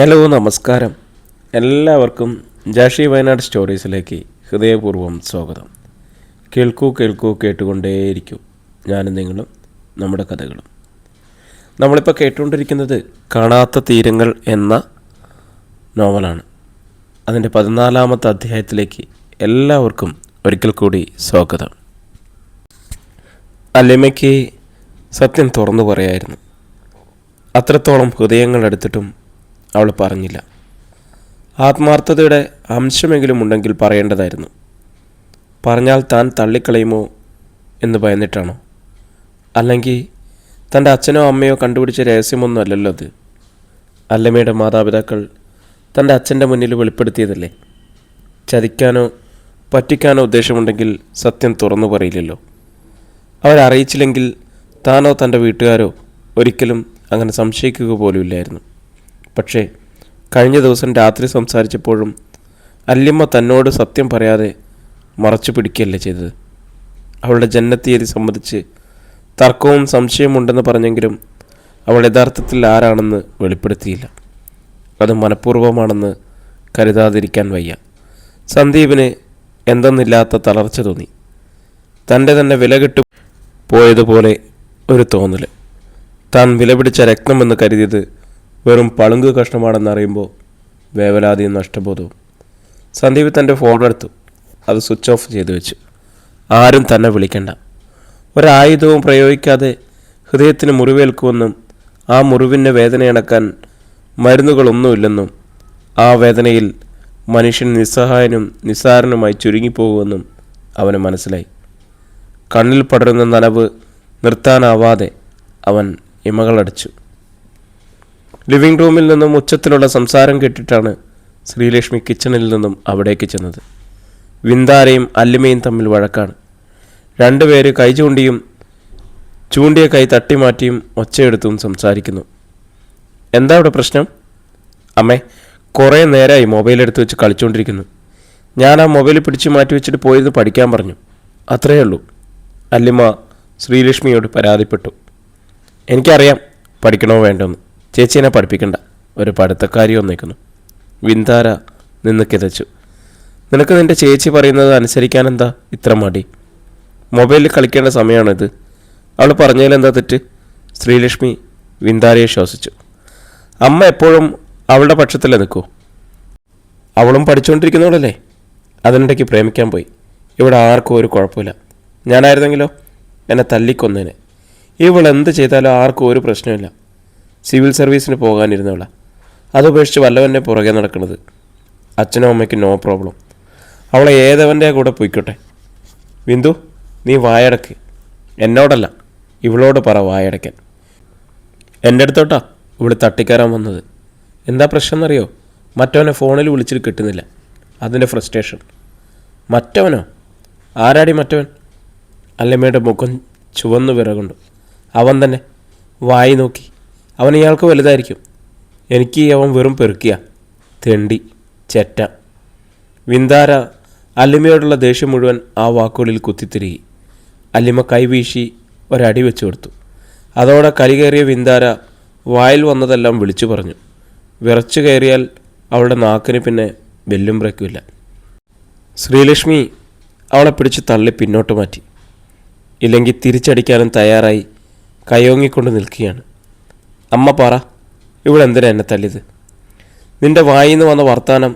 Hello നമസ്കാരം. എല്ലാവർക്കും ജാഷി വയനാട് സ്റ്റോറീസിലേക്ക് ഹൃദയപൂർവ്വം സ്വാഗതം. കേൾക്കൂ കേട്ടുകൊണ്ടേയിരിക്കൂ. ഞാനും നിങ്ങളും നമ്മുടെ കഥകളും. നമ്മളിപ്പോൾ കേട്ടുകൊണ്ടിരിക്കുന്നത് കാണാത്ത തീരങ്ങൾ എന്ന നോവലാണ്. അതിൻ്റെ 14-ാമത്തെ അധ്യായത്തിലേക്ക് എല്ലാവർക്കും ഒരിക്കൽ കൂടി സ്വാഗതം. അല്ലിമയ്ക്ക് സത്യം തുറന്നു പറയായിരുന്നു. അത്രത്തോളം ഹൃദയങ്ങൾ എടുത്തിട്ടും അവൾ പറഞ്ഞില്ല. ആത്മാർത്ഥതയുടെ അംശമെങ്കിലും ഉണ്ടെങ്കിൽ പറയേണ്ടതായിരുന്നു. പറഞ്ഞാൽ താൻ തള്ളിക്കളയുമോ എന്ന് ഭയന്നിട്ടാണോ? അല്ലെങ്കിൽ തൻ്റെ അച്ഛനോ അമ്മയോ കണ്ടുപിടിച്ച രഹസ്യമൊന്നും അല്ലല്ലോ അത്. അല്ലമ്മയുടെ മാതാപിതാക്കൾ തൻ്റെ അച്ഛൻ്റെ മുന്നിൽ വെളിപ്പെടുത്തിയതല്ലേ. ചതിക്കാനോ പറ്റിക്കാനോ ഉദ്ദേശമുണ്ടെങ്കിൽ സത്യം തുറന്നു പറയില്ലല്ലോ. അവരറിയിച്ചില്ലെങ്കിൽ താനോ തൻ്റെ വീട്ടുകാരോ ഒരിക്കലും അങ്ങനെ സംശയിക്കുക പോലുമില്ലായിരുന്നു. പക്ഷേ കഴിഞ്ഞ ദിവസം രാത്രി സംസാരിച്ചപ്പോഴും അല്ലിമ്മ തന്നോട് സത്യം പറയാതെ മറച്ചു പിടിക്കുകയല്ലേ ചെയ്തത്. അവളുടെ ജനനത്തീയതി സംബന്ധിച്ച് തർക്കവും സംശയമുണ്ടെന്ന് പറഞ്ഞെങ്കിലും അവൾ യഥാർത്ഥത്തിൽ ആരാണെന്ന് വെളിപ്പെടുത്തിയില്ല. അത് മനഃപൂർവ്വമാണെന്ന് കരുതാതിരിക്കാൻ വയ്യ. സന്ദീപിന് എന്തെന്നില്ലാത്ത തളർച്ച തോന്നി. തൻ്റെ തന്നെ വിലകെട്ടു പോയതുപോലെ ഒരു തോന്നൽ. താൻ വിലപിടിച്ച രക്തമെന്ന് കരുതിയത് വെറും പളുങ്ക് കഷ്ണമാണെന്നറിയുമ്പോൾ വേവലാതിയും നഷ്ടബോധവും. സന്ദീപ് തൻ്റെ ഫോൺ എടുത്തു. അത് സ്വിച്ച് ഓഫ് ചെയ്തു വെച്ചു. ആരും തന്നെ വിളിക്കണ്ട. ഒരായുധവും പ്രയോഗിക്കാതെ ഹൃദയത്തിന് മുറിവേൽക്കുമെന്നും ആ മുറിവിൻ്റെ വേദനയടക്കാൻ മരുന്നുകളൊന്നുമില്ലെന്നും ആ വേദനയിൽ മനുഷ്യൻ നിസ്സഹായനും നിസ്സാരനുമായി ചുരുങ്ങിപ്പോകുമെന്നും അവന് മനസ്സിലായി. കണ്ണിൽ പടരുന്ന നനവ് നിർത്താനാവാതെ അവൻ ഇമകളടച്ചു. ലിവിംഗ് റൂമിൽ നിന്നും ഉച്ചത്തിലുള്ള സംസാരം കേട്ടിട്ടാണ് ശ്രീലക്ഷ്മി കിച്ചണിൽ നിന്നും അവിടേക്ക് ചെന്നത്. വിന്താരയും അല്ലിമയും തമ്മിൽ വഴക്കാണ്. രണ്ടുപേര് കൈ ചൂണ്ടിയ കൈ തട്ടിമാറ്റിയും ഒച്ചയെടുത്തും സംസാരിക്കുന്നു. എന്താ ഇവിടെ പ്രശ്നം? അമ്മേ, കുറേ നേരമായി മൊബൈലെടുത്ത് വെച്ച് കളിച്ചുകൊണ്ടിരിക്കുന്നു. ഞാൻ ആ മൊബൈൽ പിടിച്ചു മാറ്റി വെച്ചിട്ട് പോയത് പഠിക്കാൻ പറഞ്ഞു. അത്രയേ ഉള്ളൂ. അല്ലിമ ശ്രീലക്ഷ്മിയോട് പരാതിപ്പെട്ടു. എനിക്കറിയാം പഠിക്കണോ വേണ്ടോന്ന്. ചേച്ചീനെ പഠിപ്പിക്കണ്ട, ഒരു പഠിത്തക്കാരി വന്നേക്കുന്നു. വിന്താര നിന്ന് കിതച്ചു. നിനക്ക് നിൻ്റെ ചേച്ചി പറയുന്നത് അനുസരിക്കാനെന്താ ഇത്ര മടി? മൊബൈലിൽ കളിക്കേണ്ട സമയമാണിത്. അവൾ പറഞ്ഞതിലെന്താ തെറ്റ്? ശ്രീലക്ഷ്മി വിന്താരയെ ശ്വസിച്ചു. അമ്മ എപ്പോഴും അവളുടെ പക്ഷത്തല്ലേ നിൽക്കൂ? അവളും പഠിച്ചുകൊണ്ടിരിക്കുന്നവളല്ലേ. അതിനിടയ്ക്ക് പ്രേമിക്കാൻ പോയി. ഇവിടെ ആർക്കും ഒരു കുഴപ്പമില്ല. ഞാനായിരുന്നെങ്കിലോ എന്നെ തല്ലിക്കൊന്നേനെ. ഇവൾ എന്ത് ചെയ്താലും ആർക്കും ഒരു പ്രശ്നമില്ല. സിവിൽ സർവീസിന് പോകാനിരുന്നവളാണ്. അതുപേക്ഷിച്ച് വല്ലവൻ്റെ പുറകെ നടക്കുന്നത്. അച്ഛനും അമ്മയ്ക്ക് നോ പ്രോബ്ലം. അവളെ ഏതവൻ്റെ കൂടെ പോയിക്കോട്ടെ. ബിന്ദു, നീ വായടക്ക്. എന്നോടല്ല, ഇവളോട് പറ വായടയ്ക്കാൻ. എൻ്റെ അടുത്തോട്ടാ ഇവൾ തട്ടിക്കയറാൻ വന്നത്. എന്താ പ്രശ്നം എന്നറിയോ? മറ്റവനെ ഫോണിൽ വിളിച്ചിട്ട് കിട്ടുന്നില്ല. അതിൻ്റെ ഫ്രസ്ട്രേഷൻ. മറ്റവനോ? ആരാടി മറ്റവൻ? അല്ലമ്മയുടെ മുഖം ചുവന്നു വിറകൊണ്ടു. അവൻ തന്നെ. വായി നോക്കി. അവൻ ഇയാൾക്ക് വലുതായിരിക്കും. എനിക്ക് അവൻ വെറും പെറുക്കിയ തെണ്ടി ചെറ്റ. വിന്താര അല്ലിമയോടുള്ള ദേഷ്യം മുഴുവൻ ആ വാക്കുകളിൽ കുത്തിത്തിരികി. അല്ലിമ കൈവീശി ഒരടി വെച്ചു കൊടുത്തു. അതോടെ കലികേറിയ വിന്താര വായിൽ വന്നതെല്ലാം വിളിച്ചു പറഞ്ഞു. വിറച്ചു കയറിയാൽ അവളുടെ നാക്കിന് പിന്നെ ബെല്ലും ബ്രേക്കുമില്ല. ശ്രീലക്ഷ്മി അവളെ പിടിച്ച് തള്ളി പിന്നോട്ട് മാറ്റി. ഇല്ലെങ്കിൽ തിരിച്ചടിക്കാനും തയ്യാറായി കയ്യോങ്ങിക്കൊണ്ട് നിൽക്കുകയാണ്. അമ്മ പറ, ഇവിടെ എന്തിനാ എന്നെ തല്ലിയത്? നിൻ്റെ വായിൽ നിന്ന് വന്ന വർത്താനം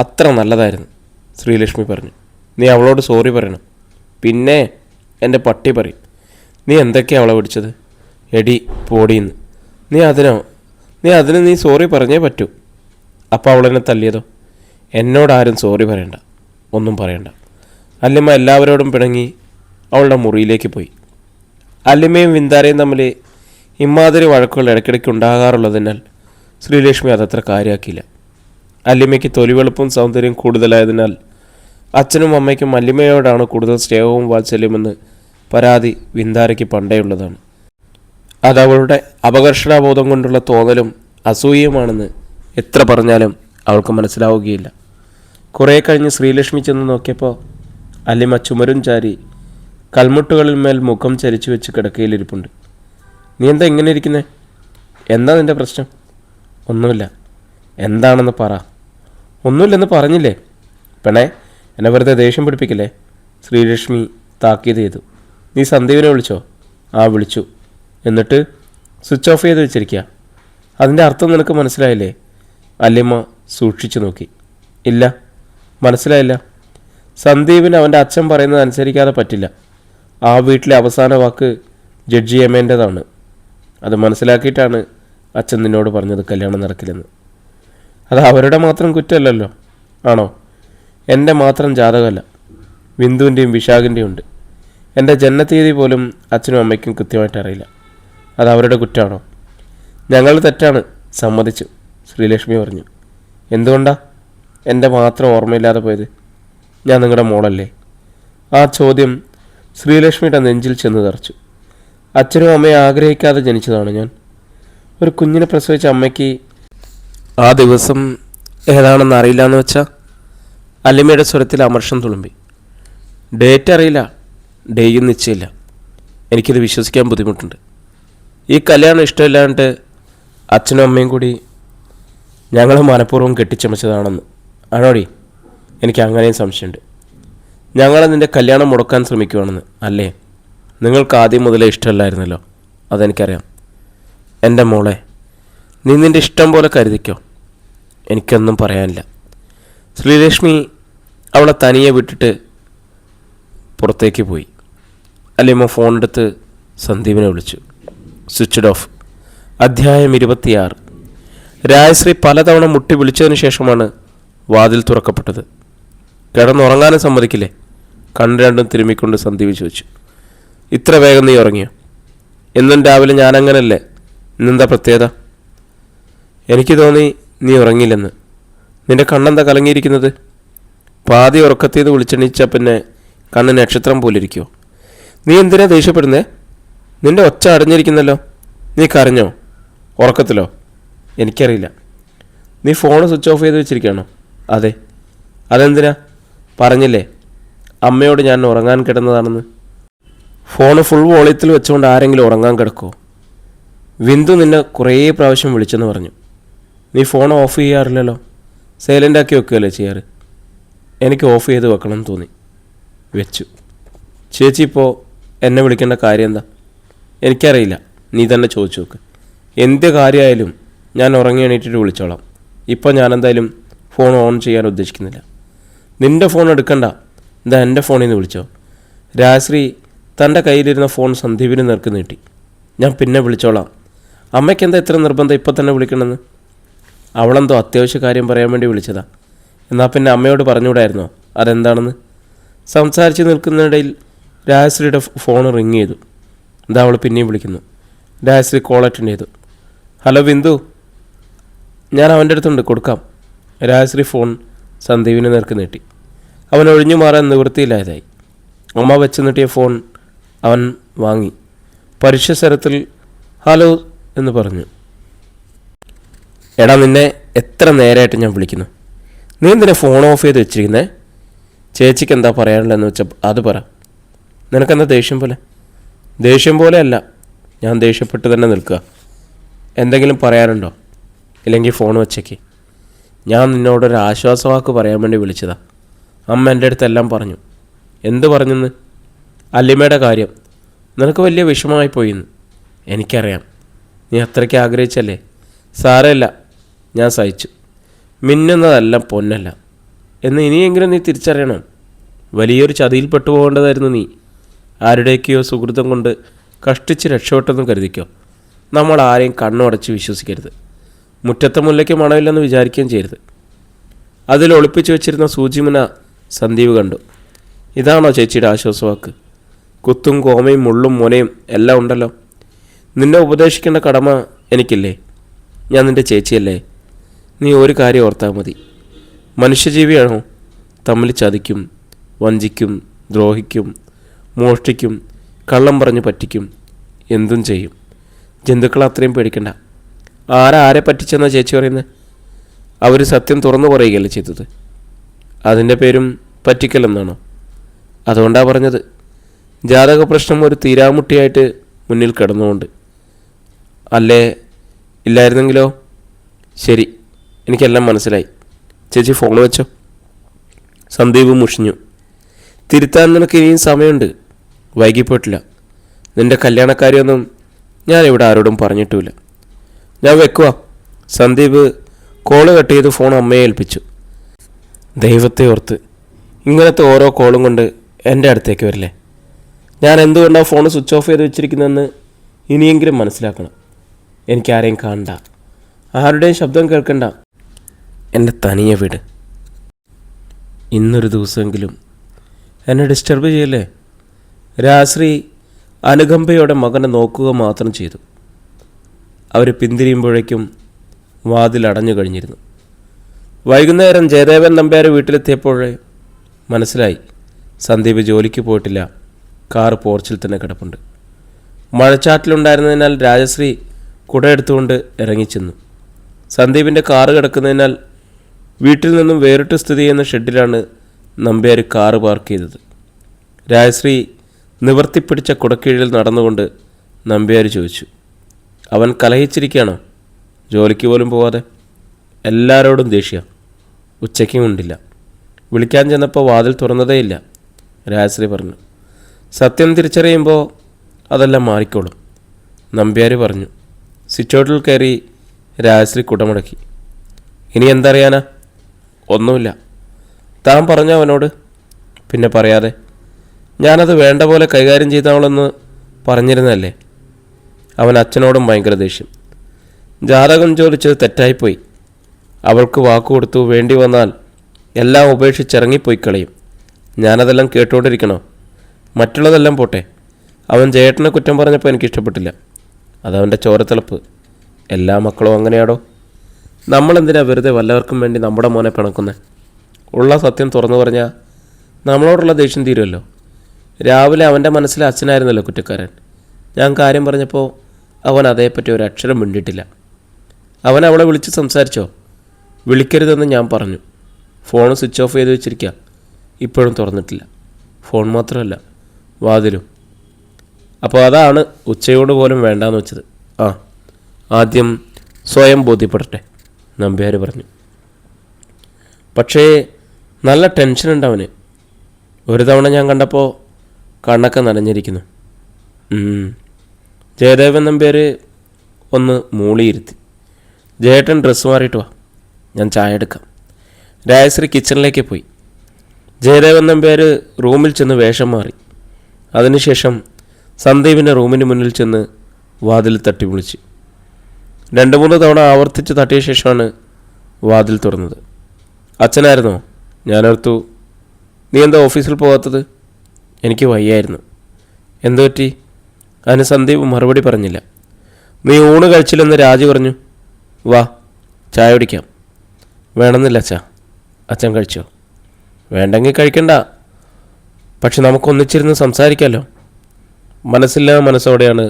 അത്ര നല്ലതായിരുന്നു. ശ്രീലക്ഷ്മി പറഞ്ഞു. നീ അവളോട് സോറി പറയണം. പിന്നെ എൻ്റെ പട്ടി പറയും. നീ എന്തൊക്കെയാണ് അവളെ പിടിച്ചത്? എടി പോടിയെന്ന്. നീ സോറി പറഞ്ഞേ പറ്റൂ. അപ്പോൾ അവളെന്നെ തല്ലിയതോ? എന്നോടാരും സോറി പറയണ്ട, ഒന്നും പറയണ്ട. അല്ലിമ്മ എല്ലാവരോടും പിണങ്ങി അവളുടെ മുറിയിലേക്ക് പോയി. അല്ലിമ്മയും വിന്താരയും തമ്മിൽ ഇമാതിരി വഴക്കുകൾ ഇടയ്ക്കിടയ്ക്ക് ഉണ്ടാകാറുള്ളതിനാൽ ശ്രീലക്ഷ്മി അതത്ര കാര്യമാക്കിയില്ല. അല്ലിമ്മയ്ക്ക് തൊലിവെളുപ്പും സൗന്ദര്യം കൂടുതലായതിനാൽ അച്ഛനും അമ്മയ്ക്കും അല്ലിമ്മയോടാണ് കൂടുതൽ സ്നേഹവും വാത്സല്യമെന്ന് പരാതി വിന്താരയ്ക്ക് പണ്ടേ ഉള്ളതാണ്. അതവളുടെ അപകർഷണാബോധം കൊണ്ടുള്ള തോന്നലും അസൂയയുമാണെന്ന് എത്ര പറഞ്ഞാലും അവൾക്ക് മനസ്സിലാവുകയില്ല. കുറേ കഴിഞ്ഞ് ശ്രീലക്ഷ്മി ചെന്ന് നോക്കിയപ്പോൾ അല്ലിമ്മ ചുമരും ചാരി കൽമുട്ടുകളിൽ മേൽ മുഖം ചരിച്ചു വെച്ച് കിടക്കയിലിരിപ്പുണ്ട്. നീ എന്താ ഇങ്ങനെ ഇരിക്കുന്നേ? എന്താ നിൻ്റെ പ്രശ്നം? ഒന്നുമില്ല. എന്താണെന്ന് പറ. ഒന്നുമില്ലെന്ന് പറഞ്ഞില്ലേ. പെണേ, എന്നെ വെറുതെ ദേഷ്യം പിടിപ്പിക്കില്ലേ? ശ്രീലക്ഷ്മി താക്കീത് ചെയ്തു. നീ സന്ദീപിനെ വിളിച്ചോ? ആ വിളിച്ചു. എന്നിട്ട് സ്വിച്ച് ഓഫ് ചെയ്ത് വെച്ചിരിക്കുക. അതിൻ്റെ അർത്ഥം നിനക്ക് മനസ്സിലായില്ലേ? അല്ലിമ്മ സൂക്ഷിച്ചു നോക്കി. ഇല്ല, മനസ്സിലായില്ല. സന്ദീപിന് അവൻ്റെ അച്ഛൻ പറയുന്നത് അനുസരിക്കാതെ പറ്റില്ല. ആ വീട്ടിലെ അവസാന വാക്ക് ജഡ്ജി അമ്മേൻ്റെതാണ്. അത് മനസ്സിലാക്കിയിട്ടാണ് അച്ഛൻ നിന്നോട് പറഞ്ഞത് കല്യാണം നടക്കില്ലെന്ന്. അത് അവരുടെ മാത്രം കുറ്റമല്ലല്ലോ, ആണോ? എൻ്റെ മാത്രം ജാതകമല്ല, ബിന്ദുവിൻ്റെയും വിശാഖിൻ്റെയും ഉണ്ട്. എൻ്റെ ജനനത്തീയതി പോലും അച്ഛനും അമ്മയ്ക്കും കൃത്യമായിട്ട് അറിയില്ല. അത് അവരുടെ കുറ്റമാണോ? ഞങ്ങൾ തെറ്റാണ്, സമ്മതിച്ചു, ശ്രീലക്ഷ്മി പറഞ്ഞു. എന്തുകൊണ്ടാ എൻ്റെ മാത്രം ഓർമ്മയില്ലാതെ പോയത്? ഞാൻ നിങ്ങളുടെ മോളല്ലേ? ആ ചോദ്യം ശ്രീലക്ഷ്മിയുടെ നെഞ്ചിൽ ചെന്ന് തറച്ചു. അച്ഛനും അമ്മയെ ആഗ്രഹിക്കാതെ ജനിച്ചതാണ് ഞാൻ. ഒരു കുഞ്ഞിനെ പ്രസവിച്ച അമ്മയ്ക്ക് ആ ദിവസം ഏതാണെന്ന് അറിയില്ല എന്ന് വെച്ചാൽ? അല്ലിമയുടെ സ്വരത്തിൽ അമർഷം തുളുമ്പി. ഡേറ്റ് അറിയില്ല, ഡേയും നിശ്ചയില്ല. എനിക്കിത് വിശ്വസിക്കാൻ ബുദ്ധിമുട്ടുണ്ട്. ഈ കല്യാണം ഇഷ്ടമില്ലാണ്ട് അച്ഛനും അമ്മയും കൂടി ഞങ്ങൾ മനഃപൂർവ്വം കെട്ടിച്ചമച്ചതാണെന്ന് ആണോടി? എനിക്ക് അങ്ങനെയും സംശയമുണ്ട്. ഞങ്ങൾ നിൻ്റെ കല്യാണം മുടക്കാൻ ശ്രമിക്കുകയാണെന്ന് അല്ലേ? നിങ്ങൾക്ക് ആദ്യം മുതലേ ഇഷ്ടമല്ലായിരുന്നല്ലോ, അതെനിക്കറിയാം. എൻ്റെ മോളെ, നീ നിൻ്റെ ഇഷ്ടം പോലെ കരുതിക്കോ. എനിക്കൊന്നും പറയാനില്ല. ശ്രീലക്ഷ്മി അവളെ തനിയെ വിട്ടിട്ട് പുറത്തേക്ക് പോയി. അല്ലിമ്മ ഫോണെടുത്ത് സന്ദീപിനെ വിളിച്ചു. Switched off. അധ്യായം 26. രാജശ്രീ പലതവണ മുട്ടി വിളിച്ചതിന് ശേഷമാണ് വാതിൽ തുറക്കപ്പെട്ടത്. കിടന്നുറങ്ങാനും സമ്മതിക്കില്ലേ? കണ്ണ് രണ്ടും തിരുമ്മിക്കൊണ്ട് സന്ദീപ് ചോദിച്ചു. ഇത്ര വേഗം നീ ഉറങ്ങിയോ? എന്നും രാവിലെ ഞാനങ്ങനല്ലേ, ഇന്നെന്താ പ്രത്യേകത? എനിക്ക് തോന്നി നീ ഉറങ്ങിയില്ലെന്ന്. നിന്റെ കണ്ണെന്താ കലങ്ങിയിരിക്കുന്നത്? പാതി ഉറക്കത്തിന്ന് വിളിച്ചെണീച്ചാൽ പിന്നെ കണ്ണ് നക്ഷത്രം പോലിരിക്കുമോ? നീ എന്തിനാ ദേഷ്യപ്പെടുന്നേ? നിന്റെ ഒച്ച അടഞ്ഞിരിക്കുന്നല്ലോ. നീ കരഞ്ഞോ? ഉറക്കത്തിലോ? എനിക്കറിയില്ല. നീ ഫോൺ സ്വിച്ച് ഓഫ് ചെയ്ത് വെച്ചിരിക്കുകയാണോ? അതെ. അതെന്തിനാ? പറഞ്ഞില്ലേ അമ്മയോട് ഞാൻ ഉറങ്ങാൻ കിടന്നതാണെന്ന്. ഫോണ് ഫുൾ വോളിയത്തിൽ വെച്ചുകൊണ്ട് ആരെങ്കിലും ഉറങ്ങാൻ കിടക്കുമോ? വിന്ദു നിന്നെ കുറേ പ്രാവശ്യം വിളിച്ചെന്ന് പറഞ്ഞു. നീ ഫോൺ ഓഫ് ചെയ്യാറില്ലല്ലോ, സൈലൻ്റ് ആക്കി വെക്കുകയല്ലേ ചെയ്യാറ്. എനിക്ക് ഓഫ് ചെയ്ത് വെക്കണം എന്ന് തോന്നി, വെച്ചു. ചേച്ചി ഇപ്പോൾ എന്നെ വിളിക്കേണ്ട കാര്യം എന്താ? എനിക്കറിയില്ല, നീ തന്നെ ചോദിച്ചു നോക്ക്. എന്ത് കാര്യമായാലും ഞാൻ ഉറങ്ങി എണീറ്റിട്ട് വിളിച്ചോളാം. ഇപ്പോൾ ഞാനെന്തായാലും ഫോൺ ഓൺ ചെയ്യാൻ ഉദ്ദേശിക്കുന്നില്ല. നിൻ്റെ ഫോൺ എടുക്കണ്ട, എന്താ എൻ്റെ ഫോണിൽ നിന്ന് വിളിച്ചോ? രാശ്രീ തൻ്റെ കയ്യിലിരുന്ന ഫോൺ സന്ദീപിന് നേർക്ക് നീട്ടി. ഞാൻ പിന്നെ വിളിച്ചോളാം. അമ്മയ്ക്കെന്താ ഇത്ര നിർബന്ധം ഇപ്പം തന്നെ വിളിക്കണമെന്ന്? അവളെന്തോ അത്യാവശ്യ കാര്യം പറയാൻ വേണ്ടി വിളിച്ചതാ. എന്നാൽ പിന്നെ അമ്മയോട് പറഞ്ഞുകൂടായിരുന്നോ അതെന്താണെന്ന്? സംസാരിച്ച് നിൽക്കുന്നതിനിടയിൽ രാജശ്രീയുടെ ഫോൺ റിങ് ചെയ്തു. എന്താ അവൾ പിന്നെയും വിളിക്കുന്നു. രാജശ്രീ കോൾ അറ്റൻഡ് ചെയ്തു. ഹലോ ബിന്ദു, ഞാൻ അവൻ്റെ അടുത്തുണ്ട്, കൊടുക്കാം. രാജശ്രീ ഫോൺ സന്ദീപിന് നേർക്ക് നീട്ടി. അവൻ ഒഴിഞ്ഞു മാറാൻ നിവൃത്തിയില്ലായതായി. അമ്മ വെച്ച് നീട്ടിയ ഫോൺ അവൻ വാങ്ങി. പരുഷ സ്വരത്തിൽ ഹലോ എന്ന് പറഞ്ഞു. എടാ, നിന്നെ എത്ര നേരമായിട്ട് ഞാൻ വിളിക്കുന്നു. നീ എന്തിനാ ഫോൺ ഓഫ് ചെയ്ത് വെച്ചിരിക്കുന്നേ? ചേച്ചിക്ക് എന്താ പറയാനുള്ളതെന്ന് വെച്ചാൽ അത് പറ. നിനക്കെന്താ ദേഷ്യം പോലെ? ദേഷ്യം പോലെ അല്ല, ഞാൻ ദേഷ്യപ്പെട്ട് തന്നെ നിൽക്കുക. എന്തെങ്കിലും പറയാനുണ്ടോ? ഇല്ലെങ്കിൽ ഫോൺ വെച്ചേക്ക്. ഞാൻ നിന്നോടൊരു ആശ്വാസവാക്ക് പറയാൻ വേണ്ടി വിളിച്ചതാ. അമ്മ എൻ്റെ അടുത്തെല്ലാം പറഞ്ഞു. എന്ത് പറഞ്ഞെന്ന്? അല്ലിമയുടെ കാര്യം. നിനക്ക് വലിയ വിഷമമായി പോയിന്ന് എനിക്കറിയാം. നീ അത്രയ്ക്ക് ആഗ്രഹിച്ചല്ലേ. സാരമില്ല, ഞാൻ സഹിച്ചു. മിന്നുന്നതല്ല പൊന്നല്ല എന്ന് ഇനിയെങ്കിലും നീ തിരിച്ചറിയണം. വലിയൊരു ചതിയിൽ പെട്ടുപോകേണ്ടതായിരുന്നു നീ. ആരുടെയൊക്കെയോ സുഹൃത്തം കൊണ്ട് കഷ്ടിച്ച് രക്ഷപ്പെട്ടെന്ന് കരുതിക്കോ. നമ്മൾ ആരെയും കണ്ണുടച്ച് വിശ്വസിക്കരുത്. മുറ്റത്തെ മുല്ലയ്ക്ക് മണമില്ലെന്ന് വിചാരിക്കുകയും ചെയ്യരുത്. അതിൽ ഒളിപ്പിച്ചു വെച്ചിരുന്ന സൂചിമുന സന്ദീപ് കണ്ടു. ഇതാണോ ചേച്ചിയുടെ ആശ്വാസവാക്ക്? കുത്തും കോമയും മുള്ളും മുനയും എല്ലാം ഉണ്ടല്ലോ. നിന്നെ ഉപദേശിക്കേണ്ട കടമ എനിക്കില്ലേ? ഞാൻ നിൻ്റെ ചേച്ചിയല്ലേ? നീ ഒരു കാര്യം ഓർത്താൽ മതി. മനുഷ്യജീവിയാണോ? തമ്മിൽ ചതിക്കും, വഞ്ചിക്കും, ദ്രോഹിക്കും, മോഷ്ടിക്കും, കള്ളം പറഞ്ഞു പറ്റിക്കും, എന്തും ചെയ്യും. ജന്തുക്കളെ അത്രയും പേടിക്കണ്ട. ആരെ പറ്റിച്ചെന്നാ ചേച്ചി പറയുന്നത്? അവർ സത്യം തുറന്നു പറയുകയല്ലേ ചെയ്തത്. അതിൻ്റെ പേരും പറ്റിക്കലെന്നാണോ? അതുകൊണ്ടാണ് പറഞ്ഞത്. ജാതക പ്രശ്നം ഒരു തീരാമുട്ടിയായിട്ട് മുന്നിൽ കിടന്നുകൊണ്ട്. അല്ലേ ഇല്ലായിരുന്നെങ്കിലോ? ശരി, എനിക്കെല്ലാം മനസ്സിലായി. ചേച്ചി ഫോൺ വെച്ചോ. സന്ദീപ് മുഷിഞ്ഞു. തിരുത്താൻ നിനക്ക് ഇനിയും സമയമുണ്ട്. വൈകിപ്പോയിട്ടില്ല. നിന്റെ കല്യാണക്കാരിയൊന്നും ഞാൻ ഇവിടെ ആരോടും പറഞ്ഞിട്ടുമില്ല. ഞാൻ വെക്കുക. സന്ദീപ് കോള് കട്ട് ചെയ്ത് ഫോൺ അമ്മയെ ഏൽപ്പിച്ചു. ദൈവത്തെ ഓർത്ത് ഇങ്ങനത്തെ ഓരോ കോളും കൊണ്ട് എൻ്റെ അടുത്തേക്ക് വരില്ലേ. ഞാൻ എന്തുകൊണ്ടാണ് ഫോൺ സ്വിച്ച് ഓഫ് ചെയ്ത് വെച്ചിരിക്കുന്നതെന്ന് ഇനിയെങ്കിലും മനസ്സിലാക്കണം. എനിക്കാരെയും കാണണ്ട, ആരുടെയും ശബ്ദം കേൾക്കണ്ട. എൻ്റെ തനിയെ വീട്. ഇന്നൊരു ദിവസമെങ്കിലും എന്നെ ഡിസ്റ്റർബ് ചെയ്യല്ലേ. രാശ്രീ അനുകമ്പയോടെ മകനെ നോക്കുക മാത്രം ചെയ്തു. അവർ പിന്തിരിയുമ്പോഴേക്കും വാതിൽ അടഞ്ഞു കഴിഞ്ഞിരുന്നു. വൈകുന്നേരം ജയദേവൻ നമ്പ്യാർ വീട്ടിലെത്തിയപ്പോഴേ മനസ്സിലായി സന്ദീപ് ജോലിക്ക് പോയിട്ടില്ല. കാർ പോർച്ചിൽ തന്നെ കിടപ്പുണ്ട്. മഴച്ചാറ്റിലുണ്ടായിരുന്നതിനാൽ രാജശ്രീ കുടയെടുത്തുകൊണ്ട് ഇറങ്ങിച്ചെന്നു. സന്ദീപിൻ്റെ കാറ് കിടക്കുന്നതിനാൽ വീട്ടിൽ നിന്നും വേറിട്ട് സ്ഥിതി ചെയ്യുന്ന ഷെഡിലാണ് നമ്പ്യാർ കാറ് പാർക്ക് ചെയ്തത്. രാജശ്രീ നിവർത്തിപ്പിടിച്ച കുടക്കീഴിൽ നടന്നുകൊണ്ട് നമ്പ്യാർ ചോദിച്ചു, അവൻ കലഹിച്ചിരിക്കുകയാണോ? ജോലിക്ക് പോലും പോവാതെ. എല്ലാവരോടും ദേഷ്യ. ഉച്ചയ്ക്കും ഉണ്ടില്ല. വിളിക്കാൻ ചെന്നപ്പോൾ വാതിൽ തുറന്നതേയില്ല. രാജശ്രീ പറഞ്ഞു. സത്യം തിരിച്ചറിയുമ്പോൾ അതെല്ലാം മാറിക്കോളും, നമ്പ്യാർ പറഞ്ഞു. സ്വിച്ച് കയറി രാജശ്രീ കുടമുടക്കി. ഇനി എന്തറിയാനാ? ഒന്നുമില്ല. താൻ പറഞ്ഞ അവനോട്? പിന്നെ പറയാതെ. ഞാനത് വേണ്ട പോലെ കൈകാര്യം ചെയ്തവളെന്ന് പറഞ്ഞിരുന്നല്ലേ. അവൻ അച്ഛനോടും ഭയങ്കര ദേഷ്യം. ജാതകം ചോദിച്ചത് തെറ്റായിപ്പോയി. അവൾക്ക് വാക്കു കൊടുത്തു. വേണ്ടി വന്നാൽ എല്ലാം ഉപേക്ഷിച്ചിറങ്ങിപ്പോയി കളയും. ഞാനതെല്ലാം കേട്ടുകൊണ്ടിരിക്കണോ? മറ്റുള്ളതെല്ലാം പോട്ടെ. അവൻ ജയേട്ടനെ കുറ്റം പറഞ്ഞപ്പോൾ എനിക്കിഷ്ടപ്പെട്ടില്ല. അതവൻ്റെ ചോരത്തിളപ്പ്. എല്ലാ മക്കളും അങ്ങനെയാടോ. നമ്മളെന്തിനാ വെറുതെ വല്ലവർക്കും വേണ്ടി നമ്മുടെ മോനെ പിണക്കുന്നത്? ഉള്ള സത്യം തുറന്നു പറഞ്ഞാൽ നമ്മളോടുള്ള ദേഷ്യം തീരുമല്ലോ. രാവിലെ അവൻ്റെ മനസ്സിൽ അച്ഛനായിരുന്നല്ലോ കുറ്റക്കാരൻ. ഞാൻ കാര്യം പറഞ്ഞപ്പോൾ അവൻ അതേപ്പറ്റി ഒരു അക്ഷരം മിണ്ടിയിട്ടില്ല. അവൻ അവളെ വിളിച്ച് സംസാരിച്ചോ? വിളിക്കരുതെന്ന് ഞാൻ പറഞ്ഞു. ഫോൺ സ്വിച്ച് ഓഫ് ചെയ്ത് വെച്ചിരിക്കുക. ഇപ്പോഴും തുറന്നിട്ടില്ല. ഫോൺ മാത്രമല്ല, വാതിലും. അപ്പോൾ അതാണ് ഉച്ചയോട് പോലും വേണ്ടാന്ന് വെച്ചത്. ആദ്യം സ്വയം ബോധ്യപ്പെടട്ടെ, നമ്പ്യാർ പറഞ്ഞു. പക്ഷേ നല്ല ടെൻഷനുണ്ട് അവന്. ഒരു തവണ ഞാൻ കണ്ടപ്പോൾ കണ്ണൊക്കെ നനഞ്ഞിരിക്കുന്നു. ജയദേവൻ നമ്പ്യാർ ഒന്ന് മൂളിയിരുത്തി. ജയേട്ടൻ ഡ്രസ്സ് മാറിയിട്ട് വാ, ഞാൻ ചായ എടുക്കാം. രാജശ്രീ കിച്ചണിലേക്ക് പോയി. ജയദേവൻ നമ്പ്യാർ റൂമിൽ ചെന്ന് വേഷം മാറി. അതിനുശേഷം സന്ദീപിൻ്റെ റൂമിന് മുന്നിൽ ചെന്ന് വാതിൽ തട്ടി വിളിച്ചു. 2-3 തവണ ആവർത്തിച്ച് തട്ടിയ ശേഷമാണ് വാതിൽ തുറന്നത്. അച്ഛനായിരുന്നോ? ഞാനോർത്തു നീ എന്താ ഓഫീസിൽ പോകാത്തത്? എനിക്ക് വയ്യായിരുന്നു. എന്തു പറ്റി? അതിന് സന്ദീപ് മറുപടി പറഞ്ഞില്ല. നീ ഊണ് കഴിച്ചില്ലെന്ന് രാജു പറഞ്ഞു. വാ, ചായ കുടിക്കാം. വേണമെന്നില്ല അച്ഛാ. അച്ഛൻ കഴിച്ചോ? വേണ്ടെങ്കിൽ കഴിക്കണ്ട. പക്ഷെ നമുക്കൊന്നിച്ചിരുന്ന് സംസാരിക്കാമല്ലോ. മനസ്സില്ലാ മനസ്സോടെയാണ്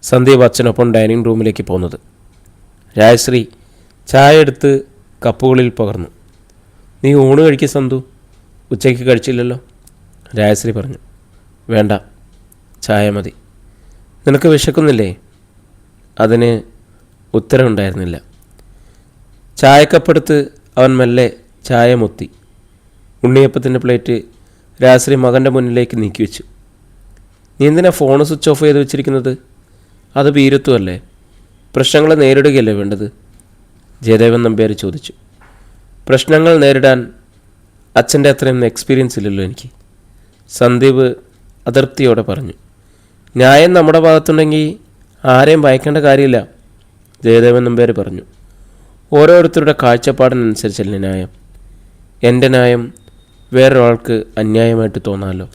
സന്ദീപ് അച്ഛനൊപ്പം ഡൈനിങ് റൂമിലേക്ക് പോകുന്നത്. രാജശ്രീ ചായ എടുത്ത് കപ്പുകളിൽ പകർന്നു. നീ ഊണ് കഴിക്കുക സന്തു. ഉച്ചയ്ക്ക് കഴിച്ചില്ലല്ലോ. രാജശ്രീ പറഞ്ഞു. വേണ്ട, ചായ മതി. നിനക്ക് വിശക്കുന്നില്ലേ? അതിന് ഉത്തരവുണ്ടായിരുന്നില്ല. ചായക്കപ്പെടുത്ത് അവൻ മെല്ലെ ചായ മുത്തി. ഉണ്ണിയപ്പത്തിൻ്റെ പ്ലേറ്റ് രാജശ്രീ മകൻ്റെ മുന്നിലേക്ക് നീക്കി വെച്ചു. നീ എന്തിനാ ഫോൺ സ്വിച്ച് ഓഫ് ചെയ്ത് വെച്ചിരിക്കുന്നത്? അത് ഭീരുത്വമല്ലേ? പ്രശ്നങ്ങളെ നേരിടുകയല്ലേ വേണ്ടത്? ജയദേവൻ നമ്പ്യാർ ചോദിച്ചു. പ്രശ്നങ്ങൾ നേരിടാൻ അച്ഛൻ്റെ അത്രയും എക്സ്പീരിയൻസ് ഇല്ലല്ലോ എനിക്ക്, സന്ദീപ് അതൃപ്തിയോടെ പറഞ്ഞു. ന്യായം നമ്മുടെ ഭാഗത്തുണ്ടെങ്കിൽ ആരെയും ഭയക്കേണ്ട കാര്യമില്ല, ജയദേവൻ നമ്പ്യാർ പറഞ്ഞു. ഓരോരുത്തരുടെ കാഴ്ചപ്പാടിനനുസരിച്ചല്ലേ ന്യായം. എൻ്റെ ന്യായം വേറൊരാൾക്ക് അന്യായമായിട്ട് തോന്നാമല്ലോ.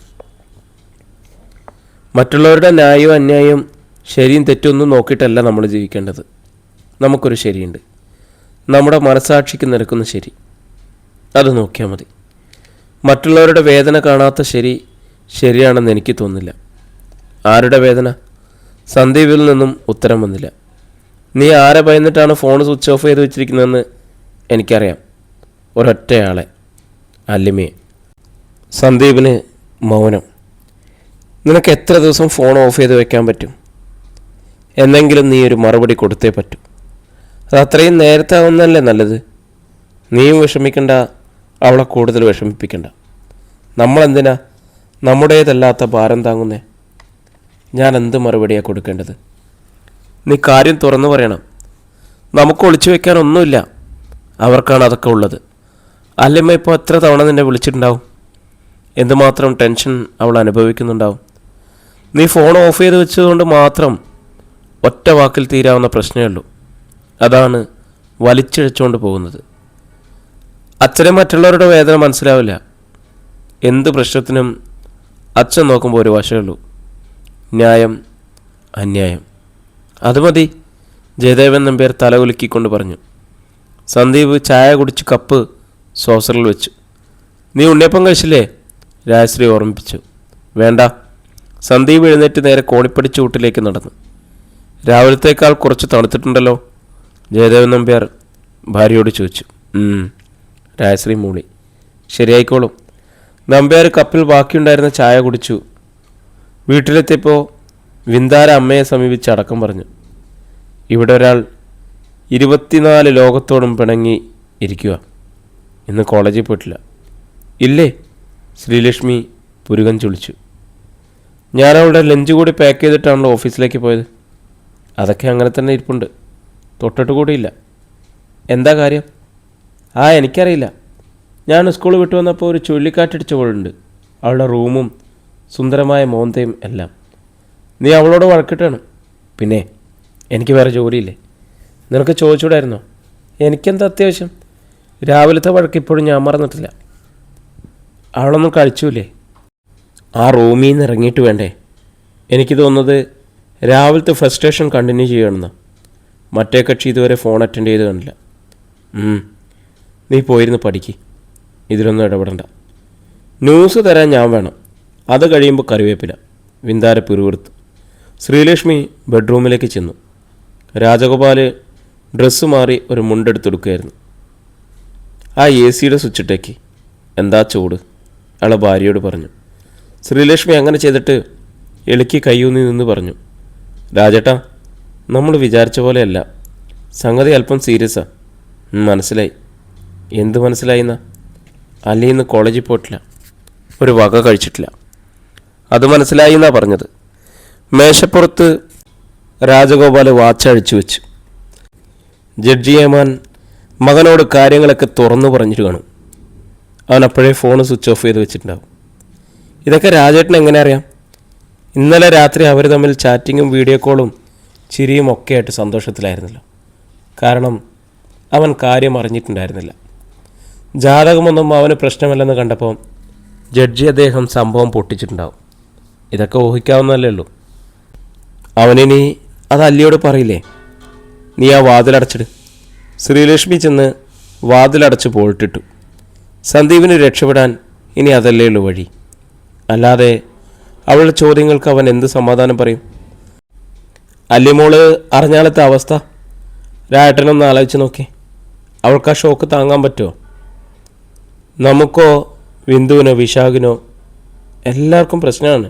മറ്റുള്ളവരുടെ ന്യായവും അന്യായവും ശരിയും തെറ്റൊന്നും നോക്കിയിട്ടല്ല നമ്മൾ ജീവിക്കേണ്ടത്. നമുക്കൊരു ശരിയുണ്ട്, നമ്മുടെ മനസാക്ഷിക്ക് നിരക്കുന്ന ശരി. അത് നോക്കിയാൽ മതി. മറ്റുള്ളവരുടെ വേദന കാണാത്ത ശരി ശരിയാണെന്ന് എനിക്ക് തോന്നുന്നില്ല. ആരുടെ വേദന? സന്ദീപിൽ നിന്നും ഉത്തരം വന്നില്ല. നീ ആരെ ഭയന്നിട്ടാണ് ഫോൺ സ്വിച്ച് ഓഫ് ചെയ്ത് വെച്ചിരിക്കുന്നതെന്ന് എനിക്കറിയാം. ഒരൊറ്റയാളെ, അല്ലിമയെ. സന്ദീപിന് മൗനം. നിനക്ക് എത്ര ദിവസം ഫോൺ ഓഫ് ചെയ്ത് വെക്കാൻ പറ്റും? എന്നെങ്കിലും നീ ഒരു മറുപടി കൊടുത്തേ പറ്റൂ. അത് അത്രയും നേരത്തെ ആവുന്നതല്ലേ നല്ലത്. നീയും വിഷമിക്കണ്ട, അവളെ കൂടുതൽ വിഷമിപ്പിക്കണ്ട. നമ്മളെന്തിനാ നമ്മുടേതല്ലാത്ത ഭാരം താങ്ങുന്നേ? ഞാൻ എന്ത് മറുപടിയാണ് കൊടുക്കേണ്ടത്? നീ കാര്യം തുറന്നു പറയണം. നമുക്ക് ഒളിച്ചു വയ്ക്കാനൊന്നുമില്ല. അവർക്കാണ് അതൊക്കെ ഉള്ളത്. അല്ലമ്മ ഇപ്പോൾ എത്ര തവണ നിന്നെ വിളിച്ചിട്ടുണ്ടാവും? എന്തുമാത്രം ടെൻഷൻ അവൾ അനുഭവിക്കുന്നുണ്ടാവും. നീ ഫോൺ ഓഫ് ചെയ്ത് വെച്ചതുകൊണ്ട് മാത്രം ഒറ്റ വാക്കിൽ തീരാവുന്ന പ്രശ്നമേ ഉള്ളൂ. അതാണ് വലിച്ചിഴച്ചുകൊണ്ട് പോകുന്നത്. അച്ഛനെ മറ്റുള്ളവരുടെ വേദന മനസ്സിലാവില്ല. എന്ത് പ്രശ്നത്തിനും അച്ഛൻ നോക്കുമ്പോൾ ഒരു വശമുള്ളൂ: ന്യായം, അന്യായം. അത് മതി. ജയദേവൻ നമ്പ്യാർ തലകുലുക്കിക്കൊണ്ട് പറഞ്ഞു. സന്ദീപ് ചായ കുടിച്ച് കപ്പ് സോസറിൽ വെച്ചു. നീ ഉണ്ണിയപ്പം കഴിച്ചില്ലേ? രാജശ്രീ ഓർമ്മിപ്പിച്ചു. വേണ്ട. സന്ദീപ് എഴുന്നേറ്റ് നേരെ കോണിപ്പടി ചൂട്ടിലേക്ക് നടന്നു. രാവിലത്തേക്കാൾ കുറച്ച് തണുത്തിട്ടുണ്ടല്ലോ, ജയദേവൻ നമ്പ്യാർ ഭാര്യയോട് ചോദിച്ചു. രാജശ്രീ മൂളി. ശരിയായിക്കോളും. നമ്പ്യാർ കപ്പിൽ ബാക്കിയുണ്ടായിരുന്ന ചായ കുടിച്ചു. വീട്ടിലെത്തിയപ്പോൾ വിന്ദാര അമ്മയെ സമീപിച്ച് അടക്കം പറഞ്ഞു. ഇവിടെ ഒരാൾ 24 ലോകത്തോടും പിണങ്ങി ഇരിക്കുക. ഇന്ന് കോളേജിൽ പോയിട്ടില്ല. ഇല്ലേ? ശ്രീലക്ഷ്മി പുരുകൻ ചൊളിച്ചു. ഞാനവളുടെ ലഞ്ച് കൂടി പാക്ക് ചെയ്തിട്ടാണല്ലോ ഓഫീസിലേക്ക് പോയത്. അതൊക്കെ അങ്ങനെ തന്നെ ഇരിപ്പുണ്ട്. തൊട്ടിട്ട് കൂടിയില്ല. എന്താ കാര്യം? എനിക്കറിയില്ല. ഞാൻ സ്കൂൾ വിട്ടു വന്നപ്പോൾ ഒരു ചുഴലിക്കാറ്റടിച്ച പോലുണ്ട്. അവളുടെ റൂമും സുന്ദരമായ മോന്തയും എല്ലാം. നീ അവളോട് വഴക്കിട്ടാണ്. പിന്നെ എനിക്ക് വേറെ ജോലിയില്ലേ? നിനക്ക് ചോദിച്ചൂടായിരുന്നോ? എനിക്കെന്താ അത്യാവശ്യം? രാവിലത്തെ വഴക്ക് ഇപ്പോഴും ഞാൻ മറന്നിട്ടില്ല. അവളൊന്നും കഴിച്ചൂലേ? ആ റൂമിൽ നിന്ന് ഇറങ്ങിയിട്ട് വേണ്ടേ? എനിക്ക് തോന്നുന്നത് രാവിലത്തെ ഫ്രസ്ട്രേഷൻ കണ്ടിന്യൂ ചെയ്യണമെന്ന്. മറ്റേ കക്ഷി ഇതുവരെ ഫോൺ അറ്റൻഡ് ചെയ്ത് കാണില്ല. നീ പോയിരുന്ന് പഠിക്ക്. ഇതിലൊന്നും ഇടപെടണ്ട. ന്യൂസ് തരാൻ ഞാൻ വേണം. അത് കഴിയുമ്പോൾ കറിവേപ്പില. വിന്ദാര പിറുവിറുത്തു. ശ്രീലക്ഷ്മി ബെഡ്റൂമിലേക്ക് ചെന്നു. രാജഗോപാൽ ഡ്രസ്സ് മാറി ഒരു മുണ്ടെടുത്തെടുക്കുകയായിരുന്നു. ആ AC-യുടെ സ്വിച്ചിട്ടേക്ക്. എന്താ ചൂട്? അയാളെ ഭാര്യയോട് പറഞ്ഞു. ശ്രീലക്ഷ്മി അങ്ങനെ ചെയ്തിട്ട് എളുക്കി കയ്യൂന്നി നിന്ന് പറഞ്ഞു. രാജേട്ടാ, നമ്മൾ വിചാരിച്ച പോലെയല്ല. സംഗതി അല്പം സീരിയസാണ്. മനസ്സിലായി. എന്ത് മനസ്സിലായിന്നാ? അല്ലി ഇന്ന് കോളേജിൽ പോയിട്ടില്ല. ഒരു വക കഴിച്ചിട്ടില്ല. അത് മനസ്സിലായി എന്നാ പറഞ്ഞത്. മേശപ്പുറത്ത് രാജഗോപാൽ വാച്ച് അഴിച്ചു വെച്ചു. ജഡ്ജി ഏമാൻ മകനോട് കാര്യങ്ങളൊക്കെ തുറന്നു പറഞ്ഞിട്ട് കാണും. അവൻ അപ്പോഴേ ഫോൺ സ്വിച്ച് ഓഫ് ചെയ്ത് വെച്ചിട്ടുണ്ടാവും. ഇതൊക്കെ രാജേട്ടന് എങ്ങനെ അറിയാം? ഇന്നലെ രാത്രി അവർ തമ്മിൽ ചാറ്റിങ്ങും വീഡിയോ കോളും ചിരിയും ഒക്കെ ആയിട്ട് സന്തോഷത്തിലായിരുന്നല്ലോ. കാരണം അവൻ കാര്യം അറിഞ്ഞിട്ടുണ്ടായിരുന്നില്ല. ജാതകമൊന്നും അവന് പ്രശ്നമല്ലെന്ന് കണ്ടപ്പോൾ ജഡ്ജി അദ്ദേഹം സംഭവം പൊട്ടിച്ചിട്ടുണ്ടാവും. ഇതൊക്കെ ഊഹിക്കാവുന്നതല്ലേ ഉള്ളൂ. അവനിനി അത് അല്ലിയോട് പറയില്ലേ? നീ ആ വാതിലടച്ചിട്. ശ്രീലക്ഷ്മി ചെന്ന് വാതിലടച്ച് പോയിട്ടിട്ടു. സന്ദീപിന് രക്ഷപ്പെടാൻ ഇനി അതല്ലേ ഉള്ളൂ വഴി. അല്ലാതെ അവളുടെ ചോദ്യങ്ങൾക്ക് അവൻ എന്ത് സമാധാനം പറയും? അല്ലിമോള് അറിഞ്ഞാലത്തെ അവസ്ഥ രാട്ടനൊന്ന് ആലോചിച്ച് നോക്കി. അവൾക്ക് ആ ഷോക്ക് താങ്ങാൻ പറ്റുമോ? നമുക്കോ വിന്ദുവിനോ വിശാഖിനോ എല്ലാവർക്കും പ്രശ്നമാണ്.